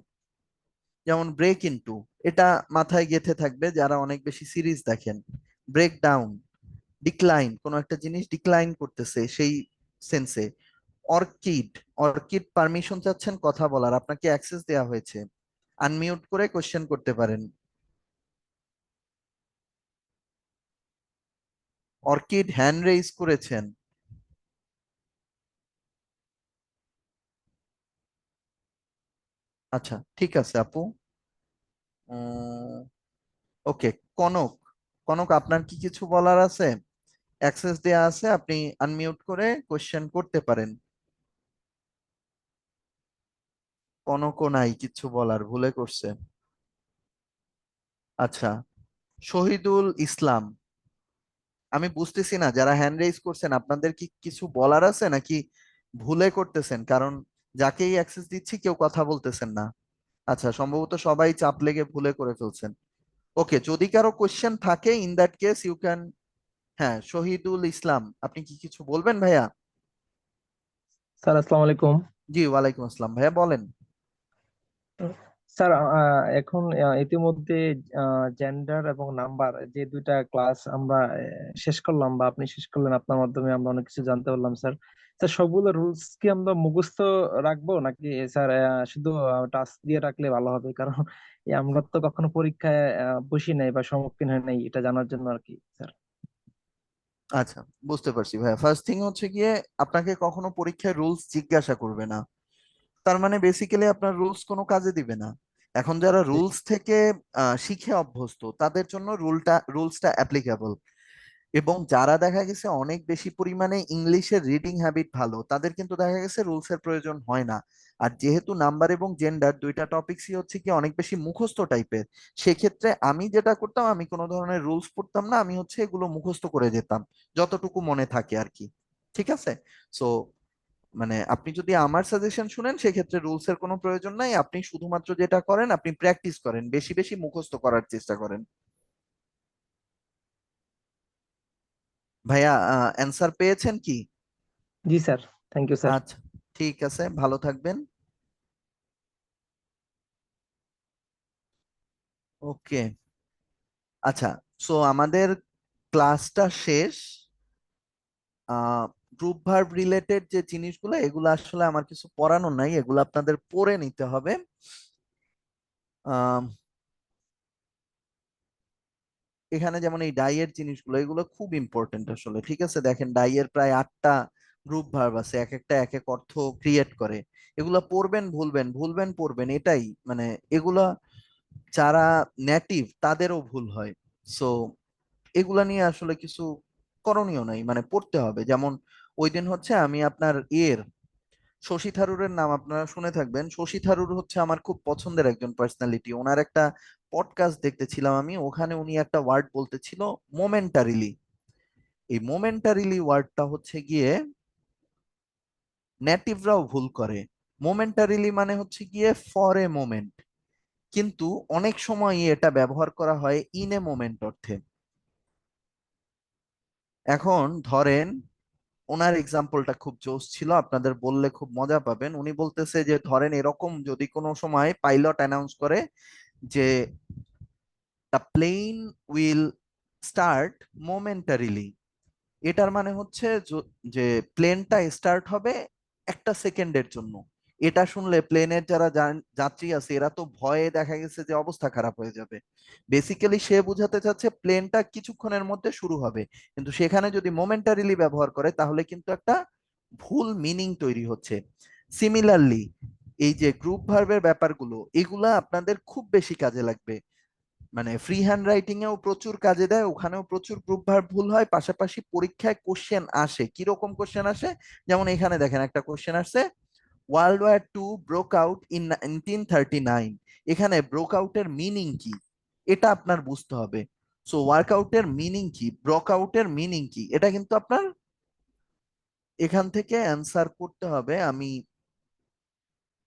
যেমন ব্রেক ইনটু, এটা মাথায় গেঁথে থাকবে যারা অনেক বেশি সিরিজ দেখেন। ব্রেক ডাউন, ডিক্লাইন, কোন একটা জিনিস ডিক্লাইন করতেছে সেই সেন্সে। অর্কিড, অর্কিড পারমিশন চাচ্ছেন কথা বলার, আপনাকে অ্যাক্সেস দেওয়া হয়েছে, আনমিউট করে কোশ্চেন করতে পারেন। অর্কিড হ্যান্ড রেইজ করেছেন। আচ্ছা ঠিক আছে আপু। ওকে, কনক, কনক আপনার কি কিছু বলার আছে? অ্যাক্সেস দেয়া আছে, আপনি আনমিউট করে কোশ্চেন করতে পারেন। কনকও নাই কিছু বলার, ভুলে করছে। আচ্ছা, শহীদুল ইসলাম, আমি বুঝতেছি না যারা হ্যান্ড রেইজ করছেন আপনাদের কি কিছু বলার আছে নাকি ভুলে করতেছেন? কারণ যাকেই অ্যাক্সেস দিচ্ছি কেউ কথা বলতেছেন না। আচ্ছা, সম্ভবত সবাই চাপ লেগে ভুলে করে ফেলছেন। ওকে, যদি কারো কোশ্চেন থাকে in that case you can. হ্যাঁ, শহীদুল ইসলাম, আপনি কি কিছু বলবেন ভাইয়া? স্যার আসসালামু আলাইকুম। জি ওয়ালাইকুম আসসালাম, ভাইয়া বলেন। স্যার এখন ইতিমধ্যে জেন্ডার এবং নাম্বার যে দুইটা ক্লাস আমরা শেষ করলাম বা আপনি শেষ করলেন, আপনার মাধ্যমে আমরা অনেক কিছু জানতে পারলাম স্যার। স্যার সবগুলো রুলস কি আমরা মুখস্থ রাখবো নাকি স্যার শুধু টাস্ক দিয়ে রাখলে ভালো হবে? কারণ আমরা তো কখনো পরীক্ষায় বসি নাই বা সম্মুখীন হয় নাই, এটা জানার জন্য আর কি স্যার। আচ্ছা, বুঝতে পারছি ভাইয়া। ফার্স্ট থিং হচ্ছে গিয়ে আপনাকে কখনো পরীক্ষায় রুলস জিজ্ঞাসা করবে না, তার মানে বেসিক্যালি আপনার রুলস কোনো কাজে দিবে না। এখন যারা রুলস থেকে শিখে অভ্যস্ত তাদের জন্য রুলসটা অ্যাপ্লিকেবল। এবং যারা দেখা গেছে অনেক বেশি পরিমাণে ইংলিশের রিডিং হ্যাবিট ভালো, তাদের কিন্তু দেখা গেছে রুলস এর প্রয়োজন হয় না। আর যেহেতু নাম্বার এবং জেন্ডার দুইটা টপিকসই হচ্ছে কি অনেক বেশি মুখস্থ টাইপের, সেক্ষেত্রে আমি যেটা করতাম, আমি কোনো ধরনের রুলস পড়তাম না, আমি হচ্ছে এগুলো মুখস্থ করে যেতাম যতটুকু মনে থাকে আর কি। ঠিক আছে। সো মানে আপনি যদি আমার সাজেশন শুনেন সেক্ষেত্রে রুলস এর কোনো প্রয়োজন নাই। আপনি শুধুমাত্র যেটা করেন, আপনি প্র্যাকটিস করেন, বেশি বেশি মুখস্থ করার চেষ্টা করেন। ভাইয়া অ্যান্সার পেয়েছেন কি? জি স্যার, থ্যাংক ইউ স্যার। আচ্ছা, ঠিক আছে, ভালো থাকবেন। ওকে। আচ্ছা, সো আমাদের ক্লাসটা শেষ। গ্রুপ ভার্ব রিলেটেড যে জিনিসগুলো এগুলো আসলে আমার কিছু পড়ানো নাই, এগুলো আপনাদের পড়ে নিতে হবে। আহ, এখানে যেমন এই ডাইয়ের জিনিসগুলো এগুলো খুব ইম্পর্টেন্ট আসলে। ঠিক আছে, দেখেন ডাইয়ের প্রায় 8টা গ্রুপ ভার্ব আছে, এক একটা এক এক অর্থ ক্রিয়েট করে। এগুলা পড়বেন ভুলবেন, ভুলবেন পড়বেন, এটাই মানে এগুলা যারা নেটিভ তাদেরও ভুল হয়। সো এগুলা নিয়ে আসলে কিছু করণীয় নাই, মানে পড়তে হবে। যেমন ওই দিন হচ্ছে আমি আপনার শশী থারুরের নাম আপনারা শুনে থাকবেন। শশী থারুর হচ্ছে আমার খুব পছন্দের একজন পার্সোনালিটি। ওনার একটা পডকাস্ট দেখতেছিলাম আমি, ওখানে উনি একটা ওয়ার্ড বলতেছিল, মোমেন্টারিলি। এই মোমেন্টারিলি ওয়ার্ডটা হচ্ছে গিয়ে নেটিভরাও ভুল করে। মোমেন্টারিলি মানে হচ্ছে গিয়ে ফর এ মোমেন্ট, কিন্তু অনেক সময় এটা ব্যবহার করা হয় ইন এ মোমেন্ট অর্থে। এখন ধরেন, ওনার এক্সাম্পলটা খুব জোস ছিল, আপনাদের বললে খুব মজা পাবেন। উনি বলতেছে যে ধরেন এরকম যদি কোনো সময় পাইলট অ্যানাউন্স করে যে দ্য প্লেন উইল স্টার্ট মোমেন্টারিলি, এটার মানে হচ্ছে যে প্লেনটা স্টার্ট হবে একটা সেকেন্ডের জন্য। এটা শুনলে প্লেনের যারা যাত্রী আছে এরা তো ভয়ে দেখা গেছে যে অবস্থা খারাপ হয়ে যাবে। বেসিক্যালি সে বোঝাতে চাচ্ছে প্লেনটা কিছুক্ষণের মধ্যে শুরু হবে, কিন্তু সেখানে যদি মোমেন্টারিলি ব্যবহার করে তাহলে কিন্তু একটা ভুল মিনিং তৈরি হচ্ছে। সিমিলারলি এই যে গ্রুপ ভার্বের ব্যাপারগুলো এগুলা আপনাদের খুব বেশি কাজে লাগবে। মানে ফ্রি হ্যান্ড রাইটিং এও প্রচুর কাজে দেয়, ওখানেও প্রচুর গ্রুপ ভার্ব ভুল হয়, পাশাপাশি পরীক্ষায় কোশ্চেন আসে। কিরকম কোশ্চেন আসে? যেমন এখানে দেখেন একটা কোশ্চেন আসছে, world war 2 broke out in 1939। এখানে ব্রোক আউটের মিনিং কি এটা আপনার বুঝতে হবে। সো ওয়ার্ক আউটের মিনিং কি, ব্রোক আউটের মিনিং কি, এটা কিন্তু আপনার এখান থেকে অ্যান্সার করতে হবে। আমি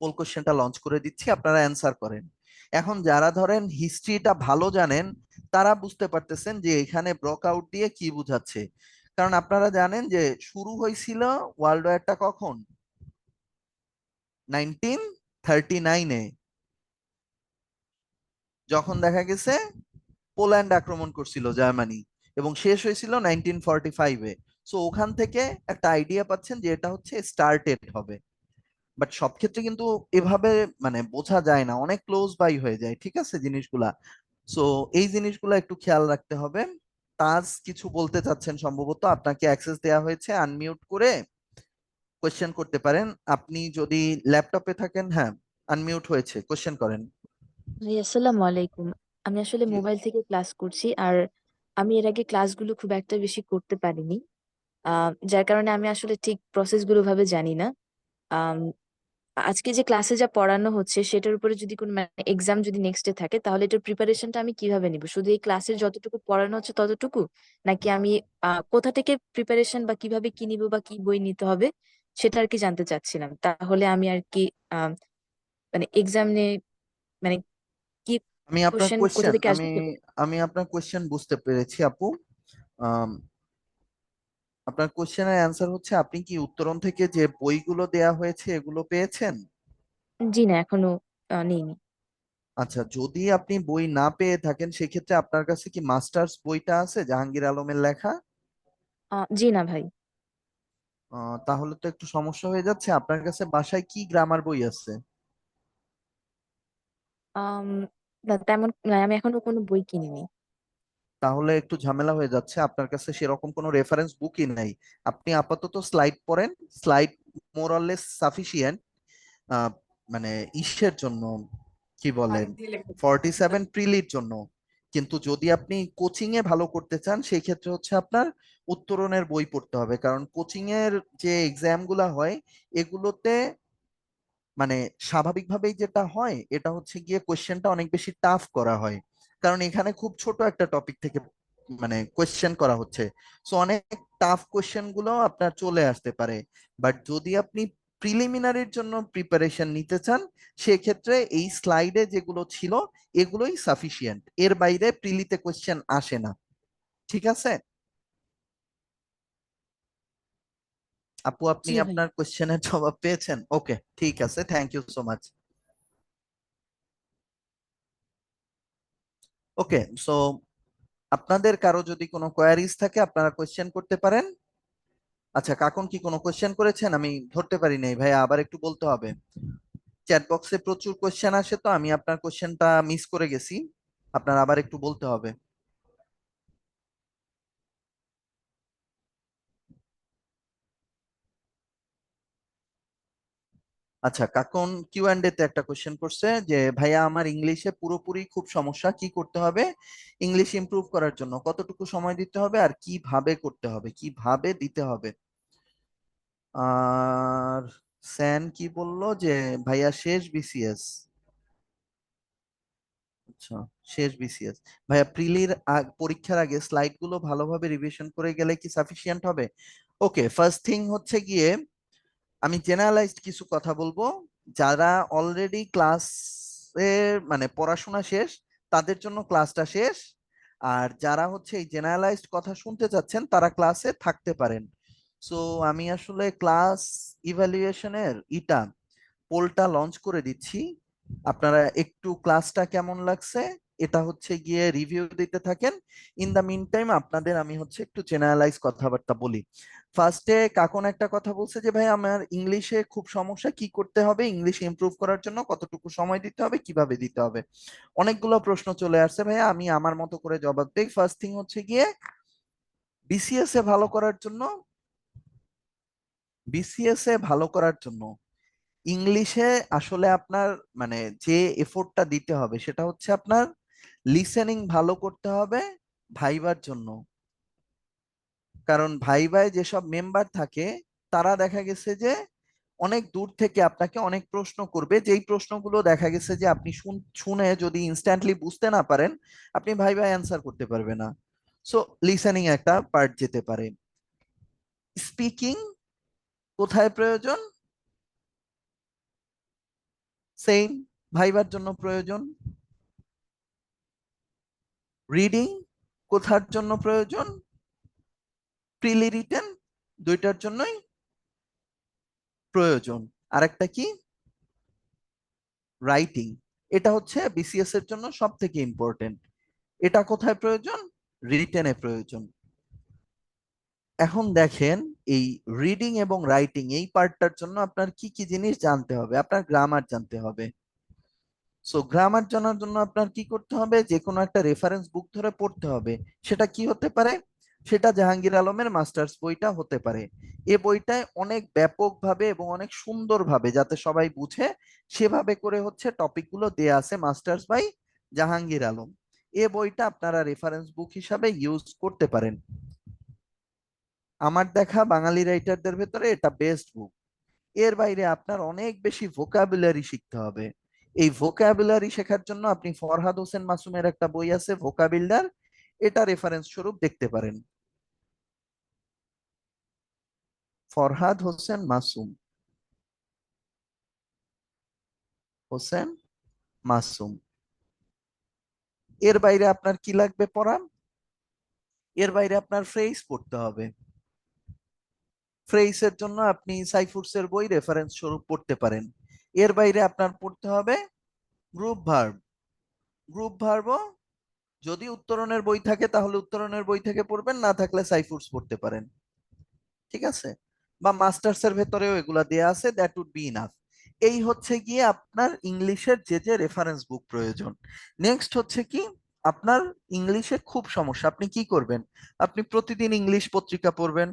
পোল কোশ্চেনটা লঞ্চ করে দিচ্ছি, আপনারা অ্যান্সার করেন। এখন যারা ধরেন হিস্ট্রিটা ভালো জানেন তারা বুঝতে পারতেছেন যে এখানে ব্রক আউট দিয়ে কি বোঝাচ্ছে। কারণ আপনারা জানেন যে শুরু হয়েছিল ওয়ার্ল্ড ওয়ারটা কখন? 1939-এ, যখন দেখা গেছে পোল্যান্ড আক্রমণ করছিল জার্মানি, এবং শেষ হয়েছিল 1945-এ। সো ওখান থেকে একটা আইডিয়া পাচ্ছেন যে এটা হচ্ছে স্টার্টেড হবে। বাট সব ক্ষেত্রে কিন্তু এভাবে মানে বোঝা যায় না, অনেক ক্লোজ বাই হয়ে যায়, ঠিক আছে জিনিসগুলা। সো এই জিনিসগুলো একটু খেয়াল রাখতে হবে। তাজ কিছু বলতে চাচ্ছেন সম্ভবত, আপনাকে অ্যাক্সেস দেওয়া হয়েছে, আনমিউট করে কোয়েশ্চেন করতে পারেন। আপনি যদি ল্যাপটপে থাকেন, হ্যাঁ আনমিউট হয়েছে, কোয়েশ্চেন করেন। জি, আসসালামু আলাইকুম। আমি আসলে জি। মোবাইল থেকে ক্লাস করছি, আর আমি এর আগে ক্লাসগুলো খুব একটা বেশি করতে পারিনি। যার কারণে আমি আসলে ঠিক প্রসেসগুলো ভাবে জানি না। আম, আজকে যে ক্লাসে যা পড়ানো হচ্ছে সেটার উপরে যদি কোনো এক্সাম যদি নেক্সট ডে থাকে, তাহলে এটার প্রিপারেশনটা আমি কিভাবে নিব? শুধু এই ক্লাসের যতটুকু পড়ানো হচ্ছে ততটুকু, নাকি আমি কোথা থেকে প্রিপারেশন বা কিভাবে কি নিব বা কি বই নিতে হবে সেটা আর কি জানতে চাচ্ছিলাম। তাহলে আমি আর কি আম, মানে এক্সাম নিয়ে মানে কি আমি আপনার কোশ্চেন কোথা কোয়েশ্চেন থেকে আমি আসবে সেটা। আমি আপনার কোয়েশ্চেন বুঝতে পেরেছি আপু। আম, আপনার কোয়েশ্চেনের অ্যান্সার হচ্ছে আপনি কি উত্তরণ থেকে যে বইগুলো দেয়া হয়েছে এগুলো পেয়েছেন? জি না, এখনো নেইনি। আচ্ছা, যদি আপনি বই না পেয়ে থাকেন সেক্ষেত্রে আপনার কাছে কি মাস্টার্স বইটা আছে জাহাঙ্গীর আলমের লেখা? জি না ভাই। তাহলে তো একটু সমস্যা হয়ে যাচ্ছে। আপনার কাছে বাসায় কি গ্রামার বই আছে? আম, না তেমন না, আমি এখনো কোনো বই কিনিনি। তাহলে একটু ঝামেলা হয়ে যাচ্ছে, আপনার কাছে সেরকম কোনো রেফারেন্স বুকই নাই। আপনি আপাতত স্লাইড পড়েন, স্লাইড মোরালেস সাফিসিয়েন্ট মানে ইসের জন্য, কি বলেন, 47 প্রিলির জন্য। কিন্তু যদি আপনি কোচিং এ ভালো করতে চান সেই ক্ষেত্রে হচ্ছে আপনার উত্তরণের বই পড়তে হবে, কারণ কোচিং এর যে এক্সাম গুলা হয় এগুলোতে মানে স্বাভাবিকভাবেই যেটা হয় এটা হচ্ছে গিয়ে কোশ্চেনটা অনেক বেশি টাফ করা হয়, কারণ এখানে খুব ছোট একটা টপিক থেকে মানে কোশ্চেন করা হচ্ছে। সো অনেক টাফ কোশ্চেন গুলো আপনার চলে আসতে পারে। বাট যদি আপনি প্রিলিমিনারির জন্য প্রিপারেশন নিতে চান সেক্ষেত্রে এই স্লাইডে যেগুলো ছিল এগুলোই সাফিসিয়েন্ট, এর বাইরে প্রিলিতে কোশ্চেন আসে না। ঠিক আছে আপু, আপনি জি ভাই। আপনার কোশ্চেনের জবাব পেয়েছেন? ওকে, ঠিক আছে, thank you so much. Okay, so আপনাদের কারো যদি কোনো কোয়ারিজ থাকে আপনারা কোয়েশ্চেন করতে পারেন। আচ্ছা, কাকুন কি কোনো কোয়েশ্চেন করেছেন? আমি ধরতে পারি নাই ভাইয়া, আবার একটু বলতে হবে। চ্যাট বক্সে প্রচুর কোয়েশ্চেন আসে, তো আমি আপনার কোয়েশ্চেনটা মিস করে গেছি, আপনার আবার একটু বলতে হবে। আচ্ছা, কাকুন কিউ এন্ড তে একটা কোয়েশ্চেন করছে যে ভাইয়া আমার ইংলিশে পুরোপুরি খুব সমস্যা, কি করতে হবে ইংলিশ ইমপ্রুভ করার জন্য, কতটুকু সময় দিতে হবে আর কিভাবে করতে হবে, কিভাবে দিতে হবে? আর স্যান কি বললো যে ভাইয়া শেষ বিসিএস। আচ্ছা, শেষ বিসিএস। ভাইয়া প্রিলির পরীক্ষার আগে স্লাইড গুলো ভালোভাবে রিভিশন করে গেলে কি সাফিসিয়েন্ট হবে? ওকে, ফার্স্ট থিং হচ্ছে গিয়ে আমি জেনারেলাইজড কিছু কথা বলবো। যারা অলরেডি ক্লাসের মানে পড়াশোনা শেষ তাদের জন্য ক্লাসটা শেষ, আর যারা হচ্ছে এই জেনারেলাইজড কথা শুনতে চাচ্ছেন তারা ক্লাসে থাকতে পারেন। সো আমি আসলে ক্লাস ইভ্যালুয়েশনের পোলটা লঞ্চ করে দিচ্ছি। আপনারা একটু ক্লাসটা কেমন লাগছে এটা হচ্ছে গিয়ে রিভিউ দিতে থাকেন। ইন দা মিন টাইম আপনাদের আমি হচ্ছে একটু জেনারেলাইজ কথাবার্তা বলি। ফার্স্টে কাকন একটা কথা বলছে যে ভাই আমার ইংলিশে খুব সমস্যা, কি করতে হবে, ইংলিশ ইমপ্রুভ করার জন্য কতটুকু সময় দিতে হবে, কিভাবে দিতে হবে। অনেকগুলো প্রশ্ন চলে আসছে ভাইয়া, আমি আমার মতো করে জবাব দিই। ফার্স্ট থিং হচ্ছে গিয়ে বিসিএস এ ভালো করার জন্য, বিসিএস এ ভালো করার জন্য ইংলিশে আসলে আপনার মানে যে এফোর্টটা দিতে হবে সেটা হচ্ছে আপনার লিসেনিং ভালো করতে হবে ভাইবার জন্য। কারণ ভাইভায় যেসব মেম্বার থাকে তারা দেখা গেছে যে অনেক দূর থেকে আপনাকে অনেক প্রশ্ন করবে, যেই প্রশ্নগুলো দেখা গেছে যে আপনি শুনে যদি ইনস্ট্যান্টলি বুঝতে না পারেন আপনি ভাইভায় অ্যান্সার করতে পারবে না। সো লিসেনিং একটা পার্ট যেতে পারে। স্পিকিং কোথায় প্রয়োজন? সেম, ভাইবার জন্য প্রয়োজন। রিডিং কোথার জন্য প্রয়োজন? প্রিলি রিটেন, দুইটার জন্যই প্রয়োজন। আরেকটা কি? রাইটিং। এটা হচ্ছে বিসিএস এর জন্য সব থেকে ইম্পর্টেন্ট। এটা কোথায় প্রয়োজন? রিটেনে প্রয়োজন। এখন দেখেন এই রিডিং এবং রাইটিং এই পার্টটার জন্য আপনার কি কি জিনিস জানতে হবে। আপনার গ্রামার জানতে হবে। সো গ্রামার জানার জন্য আপনার কি করতে হবে? যে কোনো একটা রেফারেন্স বুক ধরে পড়তে হবে। সেটা কি হতে পারে? সেটা জাহাঙ্গীর আলমের মাস্টার্স বইটা হতে পারে। এ বইটায় অনেক ব্যাপকভাবে এবং অনেক সুন্দরভাবে যাতে সবাই বুঝে সেভাবে করে হচ্ছে টপিকগুলো দেয়া আছে মাস্টার্স বাই জাহাঙ্গীর আলম। এ বইটা আপনারা রেফারেন্স বুক হিসাবে ইউজ করতে পারেন। আমার দেখা বাঙালি রাইটারদের ভেতরে এটা বেস্ট বুক। এর বাইরে আপনার অনেক বেশি ভোকাবুলারি শিখতে হবে। এই ভোকাবুলারি শেখার জন্য আপনি ফরহাদ হোসেন মাসুমের একটা বই আছে ভোকাবিল্ডার, এটা রেফারেন্স স্বরূপ দেখতে পারেন। ফরহাদ হোসেন মাসুম, হোসেন মাসুম। এর বাইরে আপনার কি লাগবে পড়া? এর বাইরে আপনার ফ্রেজ পড়তে হবে। ফ্রেজের জন্য আপনি সাইফুরসের বই রেফারেন্স স্বরূপ পড়তে পারেন। এর বাইরে আপনার পড়তে হবে গ্রুপ ভার্ব। গ্রুপ ভার্বও যদি উত্তরণের বই থাকে তাহলে উত্তরণের বই থেকে পড়বেন, না থাকলে সাইফুরস পড়তে পারেন। ঠিক আছে? বা মাস্টার্স এর ভেতরেও এগুলা দেয়া আছে, দ্যাট উড বি ইনাফ। এই হচ্ছে গিয়ে আপনার ইংলিশের যে যে রেফারেন্স বুক প্রয়োজন। নেক্সট হচ্ছে কি, আপনার ইংলিশে খুব সমস্যা, আপনি কি করবেন? আপনি প্রতিদিন ইংলিশ পত্রিকা পড়বেন,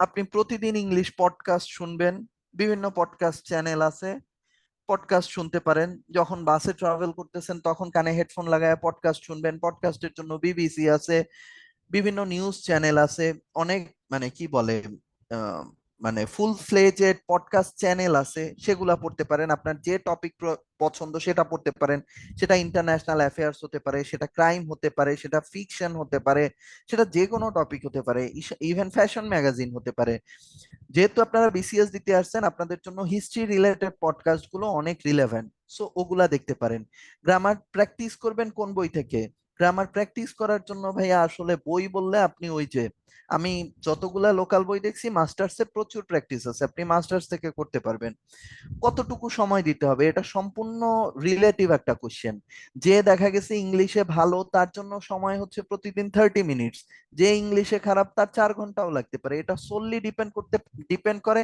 আপনি প্রতিদিন ইংলিশ পডকাস্ট শুনবেন। বিভিন্ন পডকাস্ট চ্যানেল আছে, পডকাস্ট শুনতে পারেন। যখন বাসে ট্রাভেল করতেছেন তখন কানে হেডফোন লাগায় পডকাস্ট শুনবেন। পডকাস্টের জন্য বিবিসি আছে, বিভিন্ন নিউজ চ্যানেল আছে, অনেক মানে কি বলে আহ, মানে ফুল ফ্লেজেড পডকাস্ট চ্যানেল আছে, সেগুলা পড়তে পারেন। আপনার যে টপিক পছন্দ সেটা পড়তে পারেন। সেটা ইন্টারন্যাশনাল অ্যাফেয়ার্স হতে পারে, সেটা ক্রাইম হতে পারে, সেটা ফিকশন হতে পারে, সেটা যে কোনো টপিক হতে পারে, ইভেন ফ্যাশন ম্যাগাজিন হতে পারে। যেহেতু আপনারা বিসিএস দিতে আসছেন আপনাদের জন্য হিস্ট্রি রিলেটেড পডকাস্ট গুলো অনেক রিলেভেন্ট, সো ওগুলা দেখতে পারেন। গ্রামার প্র্যাকটিস করবেন কোন বই থেকে? গ্রামার প্র্যাকটিস করার জন্য ভাইয়া আসলে বই বললে আপনি ওই যে আমি যতগুলা লোকাল বই দেখছি মাস্টার্স এ প্রচুর প্র্যাকটিস আছে, আপনি মাস্টার্স থেকে করতে পারবেন। কতটুকু সময় দিতে হবে এটা সম্পূর্ণ রিলেটিভ একটা কোশ্চেন। যে দেখা গেছে ইংলিশে ভালো তার জন্য সময় হচ্ছে প্রতিদিন 30 মিনিটস, যে ইংলিশে খারাপ তার 4 ঘন্টাও লাগতে পারে। এটা সোললি ডিপেন্ড করে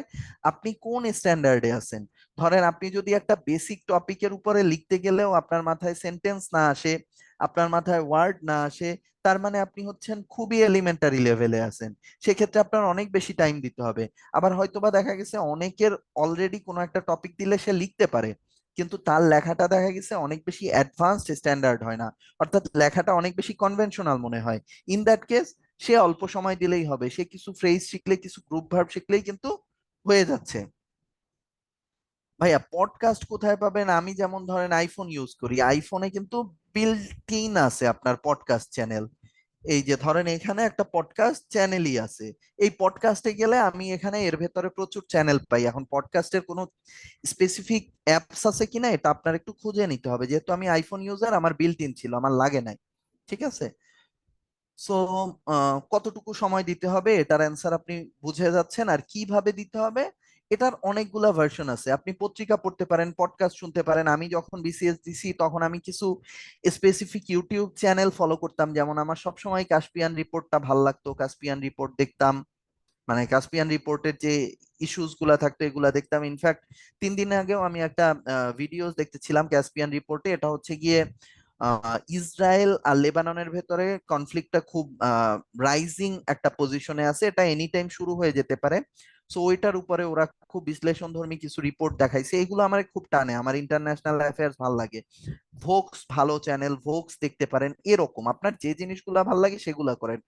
আপনি কোন স্ট্যান্ডার্ডে আছেন। ধরেন আপনি যদি একটা বেসিক টপিকের উপরে লিখতে গেলেও আপনার মাথায় সেন্টেন্স না আসে, আপনার মাথায় ওয়ার্ড না আসে, তার মানে আপনি হচ্ছেন খুবই এলিমেন্টারি লেভেলে আছেন। সেক্ষেত্রে আপনার অনেক বেশি টাইম দিতে হবে। আবার হয়তোবা দেখা গেছে অনেকের অলরেডি কোনো একটা টপিক দিলে সে লিখতে পারে, কিন্তু তার লেখাটা দেখা গেছে অনেক বেশি অ্যাডভান্সড স্ট্যান্ডার্ড হয় না, অর্থাৎ লেখাটা অনেক বেশি কনভেনশনাল মনে হয়। ইন দ্যাট কেস সে অল্প সময় দিলেই হবে, সে কিছু ফ্রেজ শিখলে কিছু গ্রুপ ভার্ব শিখলেই কিন্তু হয়ে যাচ্ছে। ভাইয়া পডকাস্ট কোথায় পাবেন? আমি যেমন ধরেন আইফোন ইউজ করি, আইফোনে কিন্তু বিল্ট ইন আছে আপনার পডকাস্ট চ্যানেল। এই যে ধরেন এখানে একটা পডকাস্ট চ্যানেলই আছে, এই পডকাস্টে গেলে আমি এখানে এর ভেতরে প্রচুর চ্যানেল পাই। এখন পডকাস্টের কোনো স্পেসিফিক অ্যাপস আছে কিনা এটা আপনার একটু খুঁজে নিতে হবে, যেহেতু আমি আইফোন ইউজার আমার বিল্ট ইন ছিল, আমার লাগে নাই। ঠিক আছে? সো কতটুকু সময় দিতে হবে এটার অ্যান্সার আপনি বুঝে যাচ্ছেন। আর কিভাবে দিতে হবে এটার অনেকগুলা ভার্সন আছে। আপনি পত্রিকা পড়তে পারেন, পডকাস্ট শুনতে পারেন। আমি যখন বিসিএস দিছি তখন আমি কিছু স্পেসিফিক ইউটিউব চ্যানেল ফলো করতাম, যেমন আমার সবসময় কাস্পিয়ান রিপোর্টটা ভাল লাগতো, কাস্পিয়ান রিপোর্ট দেখতাম। মানে কাস্পিয়ান রিপোর্টের যে ইস্যুস গুলা থাকতো এগুলা দেখতাম। ইনফ্যাক্ট 3 দিন আগেও আমি একটা ভিডিওস দেখতেছিলাম কাস্পিয়ান রিপোর্টে। এটা হচ্ছে গিয়ে ইসরায়েল আর লেবাননের ভেতরে কনফ্লিক্টটা খুব রাইজিং একটা পজিশনে আছে, এটা এনি টাইম শুরু হয়ে যেতে পারে। সো ওইটার উপরে ওরা খুব বিশ্লেষণধর্মী কিছু রিপোর্ট দেখাইছে, এগুলো আমার খুব টানে। আমার ইন্টারন্যাশনাল অ্যাফেয়ার্স ভালো লাগে। ভোক্স ভালো চ্যানেল, ভোক্স দেখতে পারেন। এরকম আপনার যে জিনিসগুলো ভালো লাগে সেগুলো করেন।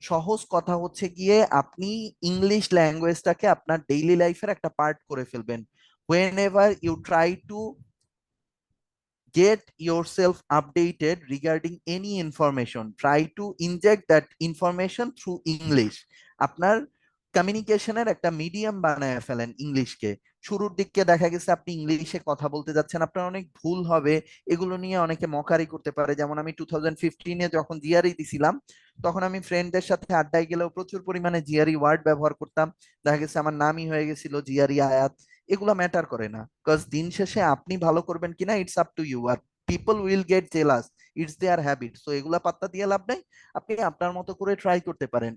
সহজ কথা হচ্ছে গিয়ে আপনি ইংলিশ ল্যাঙ্গুয়েজটাকে আপনার ডেইলি লাইফের একটা পার্ট করে ফেলবেন। whenever you try to get yourself updated regarding any information, try to inject that information through English. আপনার কমিউনিকেশনের একটা মিডিয়াম বানায় ফেলেন ইংলিশকে। শুরুর দিকে দেখা গেছে আপনি ইংলিশে কথা বলতে যাচ্ছেন, আপনার অনেক ভুল হবে, এগুলো নিয়ে অনেকে মকারি করতে পারে। যেমন আমি 2015-এ যখন জিআরই দিছিলাম, তখন আমি ফ্রেন্ডদের সাথে আড্ডায় গেলেও প্রচুর পরিমাণে জিআরই ওয়ার্ড ব্যবহার করতাম। দেখা গেছে আমার নামই হয়ে গেছিল জিআরই আয়াত। এগুলো ম্যাটার করে না, বিকজ দিন শেষে আপনি ভালো করবেন কিনা ইটস আপ টু ইউ। আর people will get jealous, it's their habit. So এগুলা পাত্তা দিয়ে লাভ নাই, আপনি আপনার মতো করে ট্রাই করতে পারেন।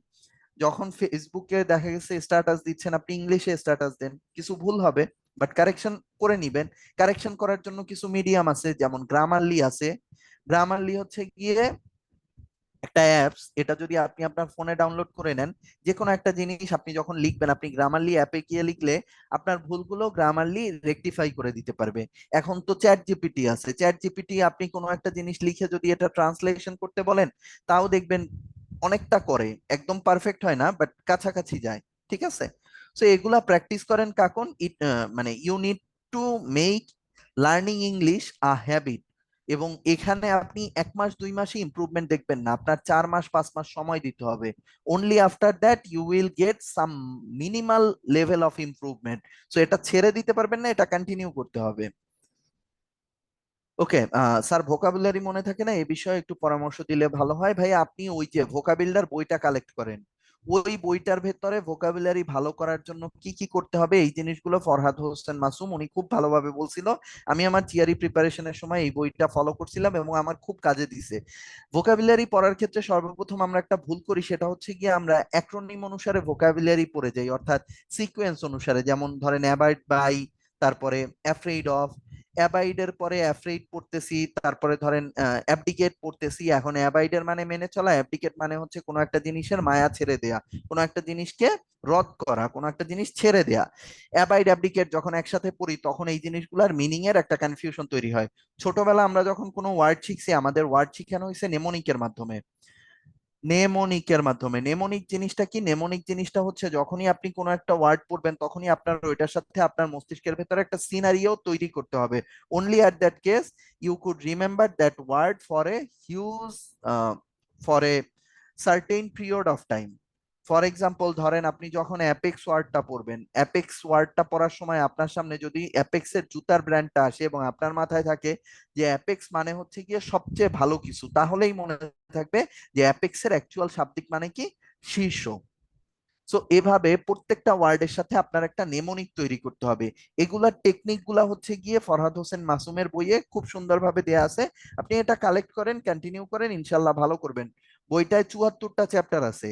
যখন ফেসবুকে দেখা গেছে স্ট্যাটাস দিচ্ছেন, আপনি ইংলিশে স্ট্যাটাস দেন, কিছু ভুল হবে বাট কারেকশন করে নিবেন। কারেকশন করার জন্য কিছু মিডিয়াম আছে, যেমন গ্রামারলি আছে। গ্রামারলি হচ্ছে গিয়ে একটা অ্যাপস, এটা যদি আপনি আপনার ফোনে ডাউনলোড করে নেন, যে কোনো একটা জিনিস আপনি যখন লিখবেন, আপনি গ্রামারলি অ্যাপে গিয়ে লিখলে আপনার ভুলগুলো গ্রামারলি রেকটিফাই করে দিতে পারবে। এখন তো চ্যাট জিপিটি আছে, চ্যাট জিপিটি আপনি কোনো একটা জিনিস লিখে যদি এটা ট্রান্সলেশন করতে বলেন, তাও দেখবেন অনেকটা করে, একদম পারফেক্ট হয় না বাট কাছাকাছি যায়। ঠিক আছে? সো এগুলা প্র্যাকটিস করেন কাকুন। মানে you need to make learning English a habit. এবং এখানে আপনি 1 মাস 2 মাসে ইমপ্রুভমেন্ট দেখবেন না, আপনার 4 মাস 5 মাস সময় দিতে হবে। Only after that you will get some minimal level of improvement. So এটা ছেড়ে দিতে পারবেন না, এটা কন্টিনিউ করতে হবে। ওকে স্যার, ভোকাবুলারি মনে থাকে না, এই বিষয়ে একটু পরামর্শ দিলে ভালো হয়। ভাই আপনি ওই যে ভোকাবিলার বইটা কালেক্ট করেন, ওই বইটার ভেতরে ভোকাবুলারি ভালো করার জন্য কি কি করতে হবে এই জিনিসগুলো ফরহাদ হোসেন মাসুম উনি খুব ভালোভাবে বলছিল। আমি আমার জিআরই প্রিপারেশনের সময় এই বইটা ফলো করছিলাম এবং আমার খুব কাজে দিছে। ভোকাবুলারি পড়ার ক্ষেত্রে সর্বপ্রথম আমরা একটা ভুল করি, সেটা হচ্ছে গিয়ে আমরা অ্যাক্রোনিম অনুসারে ভোকাবুলারি পড়ে যাই, অর্থাৎ সিকোয়েন্স অনুসারে। যেমন ধরেন অ্যাবাইড বাই, তারপরে অ্যাফ্রেইড অফ, অ্যাবাইডের পরে অ্যাফ্রেইড পড়তেছি, তারপরে ধরেন অ্যাবডিকেট পড়তেছি। এখন অ্যাবাইডের মানে মেনে চলা, অ্যাবডিকেট মানে হচ্ছে কোনো একটা জিনিসের মায়া ছেড়ে দেয়া, কোনো একটা জিনিসকে রদ করা, কোনো একটা জিনিস ছেড়ে দেয়া। অ্যাবাইড অ্যাবডিকেট যখন একসাথে পড়ি তখন এই জিনিসগুলোর মিনিং এর একটা কনফিউশন তৈরি হয়। ছোটবেলা আমরা যখন কোনো ওয়ার্ড শিখছি, আমাদের ওয়ার্ড শিখানো হয়েছে নেমোনিকের মাধ্যমে। নেমোনিকের মাধ্যমে, নেমোনিক জিনিসটা কি? নেমোনিক জিনিসটা হচ্ছে যখনই আপনি কোনো একটা ওয়ার্ড পড়বেন তখনই আপনার ওইটার সাথে আপনার মস্তিষ্কের ভেতরে একটা সিনারিও তৈরি করতে হবে। Only at that case you could remember that word for a huge, for a certain period of time. For example ধরেন আপনি যখন অ্যাপেক্স ওয়ার্ডটা পড়বেন, অ্যাপেক্স ওয়ার্ডটা পড়ার সময় আপনার সামনে যদি অ্যাপেক্স এর জুতার ব্র্যান্ডটা আসে এবং আপনার মাথায় থাকে যে অ্যাপেক্স মানে হচ্ছে গিয়ে সবচেয়ে ভালো কিছু, তাহলেই মনে থাকবে যে অ্যাপেক্স এর অ্যাকচুয়াল শাব্দিক মানে কি? শীর্ষ। সো এভাবে প্রত্যেকটা ওয়ার্ডের সাথে আপনার একটা নেমোনিক তৈরি করতে হবে। এগুলার টেকনিক গুলা হচ্ছে গিয়ে ফরহাদ হোসেন মাসুমের বইয়ে খুব সুন্দরভাবে দেয়া আছে। আপনি এটা কালেক্ট করেন, কন্টিনিউ করেন, ইনশাল্লাহ ভালো করবেন। বইটায় 74টা চ্যাপ্টার আছে।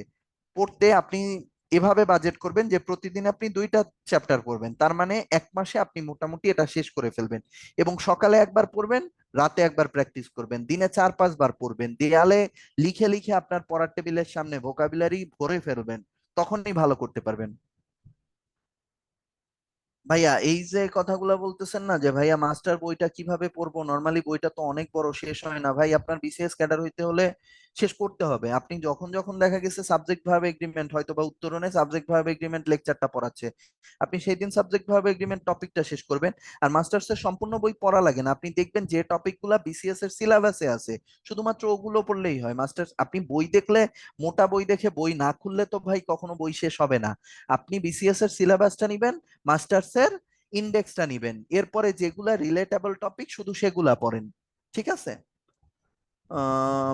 পড়তে আপনি এভাবে বাজেট করবেন যে প্রতিদিন আপনি 2টা চ্যাপ্টার পড়বেন, তার মানে 1 মাসে আপনি মোটামুটি এটা শেষ করে ফেলবেন। এবং সকালে একবার পড়বেন, রাতে একবার প্র্যাকটিস করবেন, দিনে 4-5 বার পড়বেন, দেয়ালে লিখে লিখে আপনার পড়ার টেবিলের সামনে ভোকাবুলারি ভরে ফেলবেন, তখনই ভালো করতে পারবেন। ভাইয়া এই যে কথাগুলো বলতেছেন না যে ভাইয়া মাস্টার বইটা কিভাবে পড়বো, নর্মালি বইটা তো অনেক বড়, শেষ হয় না ভাই। আপনার বিসিএস ক্যাডার হইতে হলে শেষ করতে হবে। আপনি যখন যখন দেখা গেছে সাবজেক্ট ভাবে এগ্রিমেন্ট, হয়তো বা উত্তরণে সাবজেক্ট ভাবে এগ্রিমেন্ট লেকচারটা পড়াচ্ছে, আপনি সেই দিন সাবজেক্ট ভাবে এগ্রিমেন্ট টপিকটা শেষ করবেন। আর মাস্টার্স এর সম্পূর্ণ বই পড়া লাগে না, আপনি দেখবেন যে টপিকগুলো বিসিএস এর সিলেবাসে আছে শুধুমাত্র ওগুলো পড়লেই হয়। মাস্টার্স আপনি বই দেখলে, মোটা বই দেখে বই না খুললে তো ভাই কখনো বই শেষ হবে না। আপনি বিসিএস এর সিলেবাসটা নিবেন, মাস্টার্স এর ইন্ডেক্সটা নিবেন, এরপরে যেগুলা রিলেটেবল টপিক শুধু সেগুলা পড়েন। ঠিক আছে?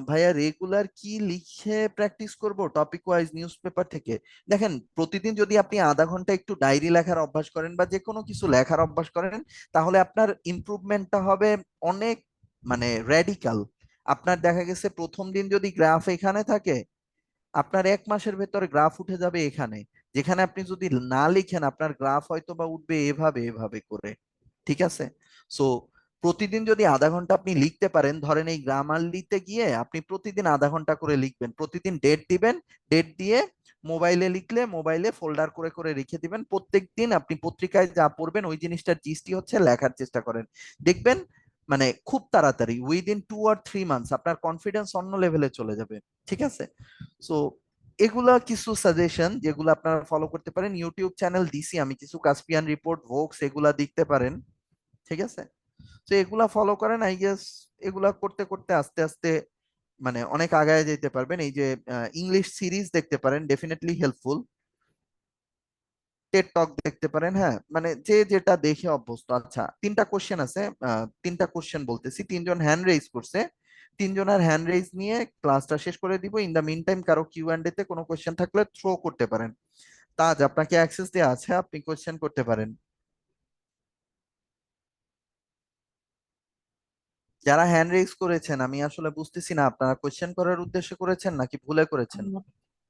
ভাইয়া রেগুলার কি লিখে প্র্যাকটিস করব টপিক ওয়াইজ নিউজ পেপার থেকে? দেখেন, প্রতিদিন যদি আপনি আধা ঘন্টা একটু ডায়েরি লেখার অভ্যাস করেন বা যে কোনো কিছু লেখার অভ্যাস করেন, তাহলে আপনার ইমপ্রুভমেন্টটা হবে অনেক, মানে র্যাডিক্যাল। আপনার দেখা গেছে প্রথম দিন যদি গ্রাফ এখানে থাকে, আপনার 1 মাসের ভেতরে গ্রাফ উঠে যাবে এখানে। যেখানে আপনি যদি না লিখেন, আপনার গ্রাফ হয়তো বা উঠবে এভাবে এভাবে করে। ঠিক আছে? সো প্রতিদিন যদি আধা ঘন্টা আপনি লিখতে পারেন, ধরেন এই গ্রামারলিতে গিয়ে আপনি প্রতিদিন আধা ঘন্টা করে লিখবেন, প্রতিদিন ডেট দিবেন, ডেট দিয়ে মোবাইলে লিখলে মোবাইলে ফোল্ডার করে করে রেখে দিবেন। প্রত্যেকদিন আপনি পত্রিকায় যা পড়বেন ওই জিনিসটার জিস্টই হচ্ছে লেখার চেষ্টা করেন। দেখবেন মানে খুব তাড়াতাড়ি উইদিন 2 or 3 মান্থস আপনার কনফিডেন্স অন্য লেভেলে চলে যাবে। ঠিক আছে? সো এগুলা কিছু সাজেশন যেগুলো আপনারা ফলো করতে পারেন। ইউটিউব চ্যানেল দিছি আমি কিছু, কাস্পিয়ান রিপোর্ট, ভোক্স, এগুলা দেখতে পারেন। ঠিক আছে? তো এগুলা ফলো করেন, আই গেস এগুলা করতে করতে আস্তে আস্তে মানে অনেক আগায় যেতে পারবেন। এই যে ইংলিশ সিরিজ দেখতে পারেন, ডেফিনেটলি হেল্পফুল। টেড টক দেখতে পারেন, হ্যাঁ মানে যে যেটা দেখে অভ্যস্ত। আচ্ছা, 3টা কোশ্চেন আছে, 3টা কোশ্চেন বলতেছি। 3জন হ্যান্ড রেইজ করছে, 3জনের হ্যান্ড রেইজ নিয়ে ক্লাসটা শেষ করে দিব। ইন দা মিন টাইম কারো কিউ অ্যান্ড তে কোনো কোশ্চেন থাকলে থ্রো করতে পারেন। তাজ, আপনাকে অ্যাক্সেস দেওয়া আছে, আপনি কোশ্চেন করতে পারেন। যারা হ্যান্ড রেইজ করেছেন, আমি আসলে বুঝতেছি না আপনারা কোশ্চেন করার উদ্দেশ্যে করেছেন নাকি ভুলে করেছেন। আহ,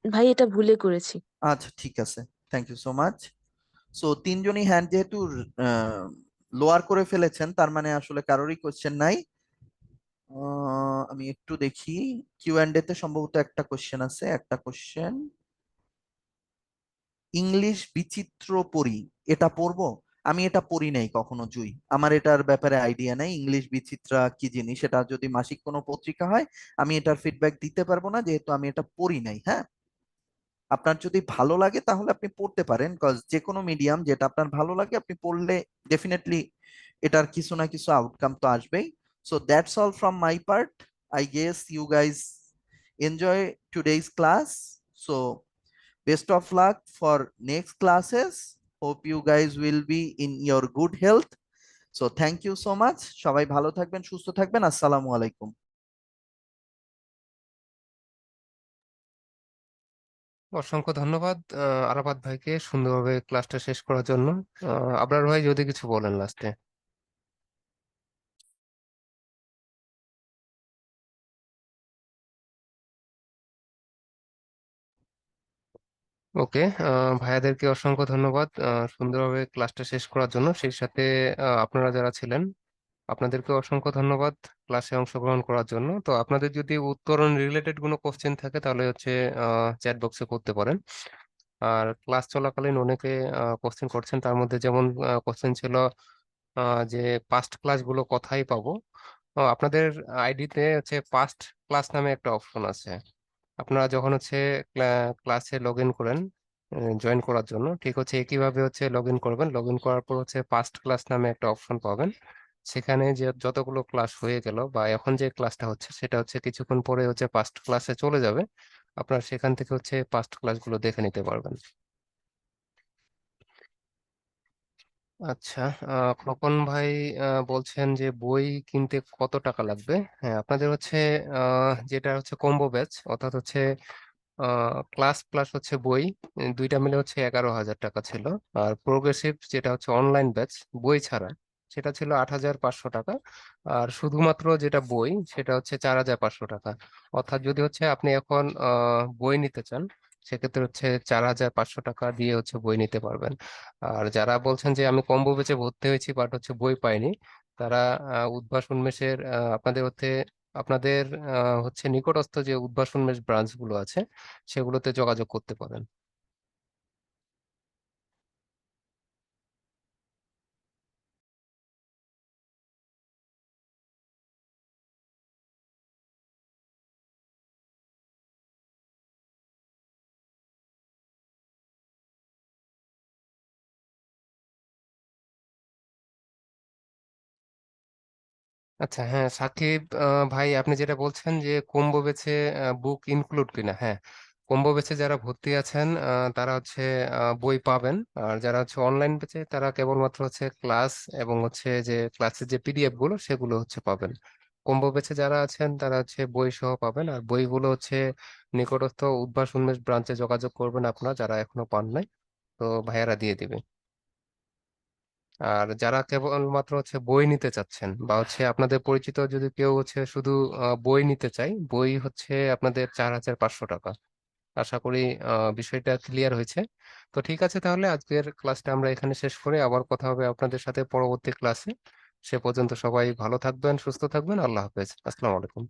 ভাই এটা ভুলে করেছি। আচ্ছা ঠিক আছে, thank you so much. So 3জনই হ্যান্ড যেহেতু লোয়ার করে ফেলেছেন, তার মানে আসলে কারোরই কোশ্চেন নাই। আমি একটু দেখি, কিউ অ্যান্ড তে সম্ভবত একটা কোশ্চেন আছে, একটা কোশ্চেন। ইংলিশ বিচিত্র পড়ি, এটা পড়বো? আমি এটা পড়ি নাই কখনো জুই, আমার এটার ব্যাপারে আইডিয়া নাই। ইংলিশ বিচিত্রা কি জিনিস, এটা যদি মাসিক কোনো পত্রিকা হয় আমি এটার ফিডব্যাক দিতে পারবো না, যেহেতু আমি এটা পড়ি নাই। হ্যাঁ, আপনার যদি ভালো লাগে তাহলে আপনি পড়তে পারেন, কজ যে কোনো মিডিয়াম যেটা আপনার ভালো লাগে আপনি পড়লে ডেফিনেটলি এটার কিছু না কিছু আউটকাম তো আসবেই। So that's all from my part. I guess you guys enjoy today's class. So best of luck for next classes. Hope you guys will be in your good health. So thank you so much. সবাই ভালো থাকবেন, সুস্থ থাকবেন। আসসালামু আলাইকুম। অসংখ্য ধন্যবাদ আরাফাত ভাইকে সুন্দরভাবে ক্লাসটা শেষ করার জন্য। আবরার ভাই যদি কিছু বলেন লাস্টে। ওকে, ভাইয়াদেরকে অসংখ্য ধন্যবাদ সুন্দরভাবে ক্লাসটা শেষ করার জন্য। সেই সাথে আপনারা যারা ছিলেন আপনাদেরকে অসংখ্য ধন্যবাদ ক্লাসে অংশগ্রহণ করার জন্য। তো আপনাদের যদি উত্তরণ রিলেটেড কোনো কোশ্চেন থাকে তাহলে হচ্ছে চ্যাট বক্সে করতে পারেন। আর ক্লাস চলাকালীন অনেকে কোশ্চেন করছেন, তার মধ্যে যেমন কোশ্চেন ছিল যে পাস্ট ক্লাসগুলো কোথায় পাবো। আপনাদের আইডিতে হচ্ছে পাস্ট ক্লাস নামে একটা অপশন আছে। আপনারা যখন হচ্ছে ক্লাসে লগ ইন করেন জয়েন করার জন্য, ঠিক হচ্ছে একইভাবে হচ্ছে লগ ইন করবেন। লগ ইন করার পর হচ্ছে পাস্ট ক্লাস নামে একটা অপশন পাবেন। সেখানে যে যতগুলো ক্লাস হয়ে গেল বা এখন যে ক্লাসটা হচ্ছে সেটা হচ্ছে কিছুক্ষণ পরে হচ্ছে পাস্ট ক্লাসে চলে যাবে। আপনার সেখান থেকে হচ্ছে পাস্ট ক্লাসগুলো দেখে নিতে পারবেন। আচ্ছা, খোকন ভাই বলছেন যে বই কিনতে কত টাকা লাগবে। হ্যাঁ, আপনাদের হচ্ছে যেটা হচ্ছে কম্বো ব্যাচ, অর্থাৎ হচ্ছে ক্লাস প্লাস হচ্ছে বই, দুইটা মিলে হচ্ছে 11,000 টাকা ছিল। আর প্রোগ্রেসিভ যেটা হচ্ছে অনলাইন ব্যাচ বই ছাড়া, সেটা ছিল 8,500 টাকা। আর শুধুমাত্র যেটা বই সেটা হচ্ছে 4,500 টাকা। অর্থাৎ যদি হচ্ছে আপনি এখন বই নিতে চান, সেক্ষেত্রে হচ্ছে 4,500 টাকা দিয়ে হচ্ছে বই নিতে পারবেন। আর যারা বলছেন যে আমি কম্বো বেচে ভর্তি হয়েছি বাট হচ্ছে বই পাইনি, তারা উদ্ভাস উন্মেষের আপনাদের হচ্ছে নিকটস্থ যে উদ্ভাস উন্মেষ ব্রাঞ্চ গুলো আছে সেগুলোতে যোগাযোগ করতে পারেন। আচ্ছা, হ্যাঁ সাকিব ভাই, আপনি যেটা বলছেন যে কম্বো বেচে বুক ইনক্লুড কিনা, হ্যাঁ কম্বো বেচে যারা ভর্তি আছেন তারা হচ্ছে বই পাবেন। আর যারা হচ্ছে অনলাইন বেচে তারা কেবলমাত্র হচ্ছে ক্লাস এবং হচ্ছে যে ক্লাসের যে পিডিএফ গুলো সেগুলো হচ্ছে পাবেন। কম্বো ব্যাচে যারা আছেন তারা হচ্ছে বই সহ পাবেন, আর বইগুলো হচ্ছে নিকটস্থ উদ্ভাস উন্মেষ ব্রাঞ্চে যোগাযোগ করবেন আপনারা যারা এখনো পান নাই, তো ভাইয়ারা দিয়ে দিবে। আর যারা কেবলমাত্র হচ্ছে বই নিতে চাচ্ছেন, বা হচ্ছে আপনাদের পরিচিত যদি কেউ হচ্ছে শুধু বই নিতে চাই, বই হচ্ছে আপনাদের 4,500 টাকা। আশা করি বিষয়টা ক্লিয়ার হয়েছে। তো ঠিক আছে, তাহলে আজকের ক্লাসটা আমরা এখানে শেষ করে আবার কথা হবে আপনাদের সাথে পরবর্তী ক্লাসে। সে পর্যন্ত সবাই ভালো থাকবেন, সুস্থ থাকবেন। আল্লাহ হাফেজ, আসসালামু আলাইকুম।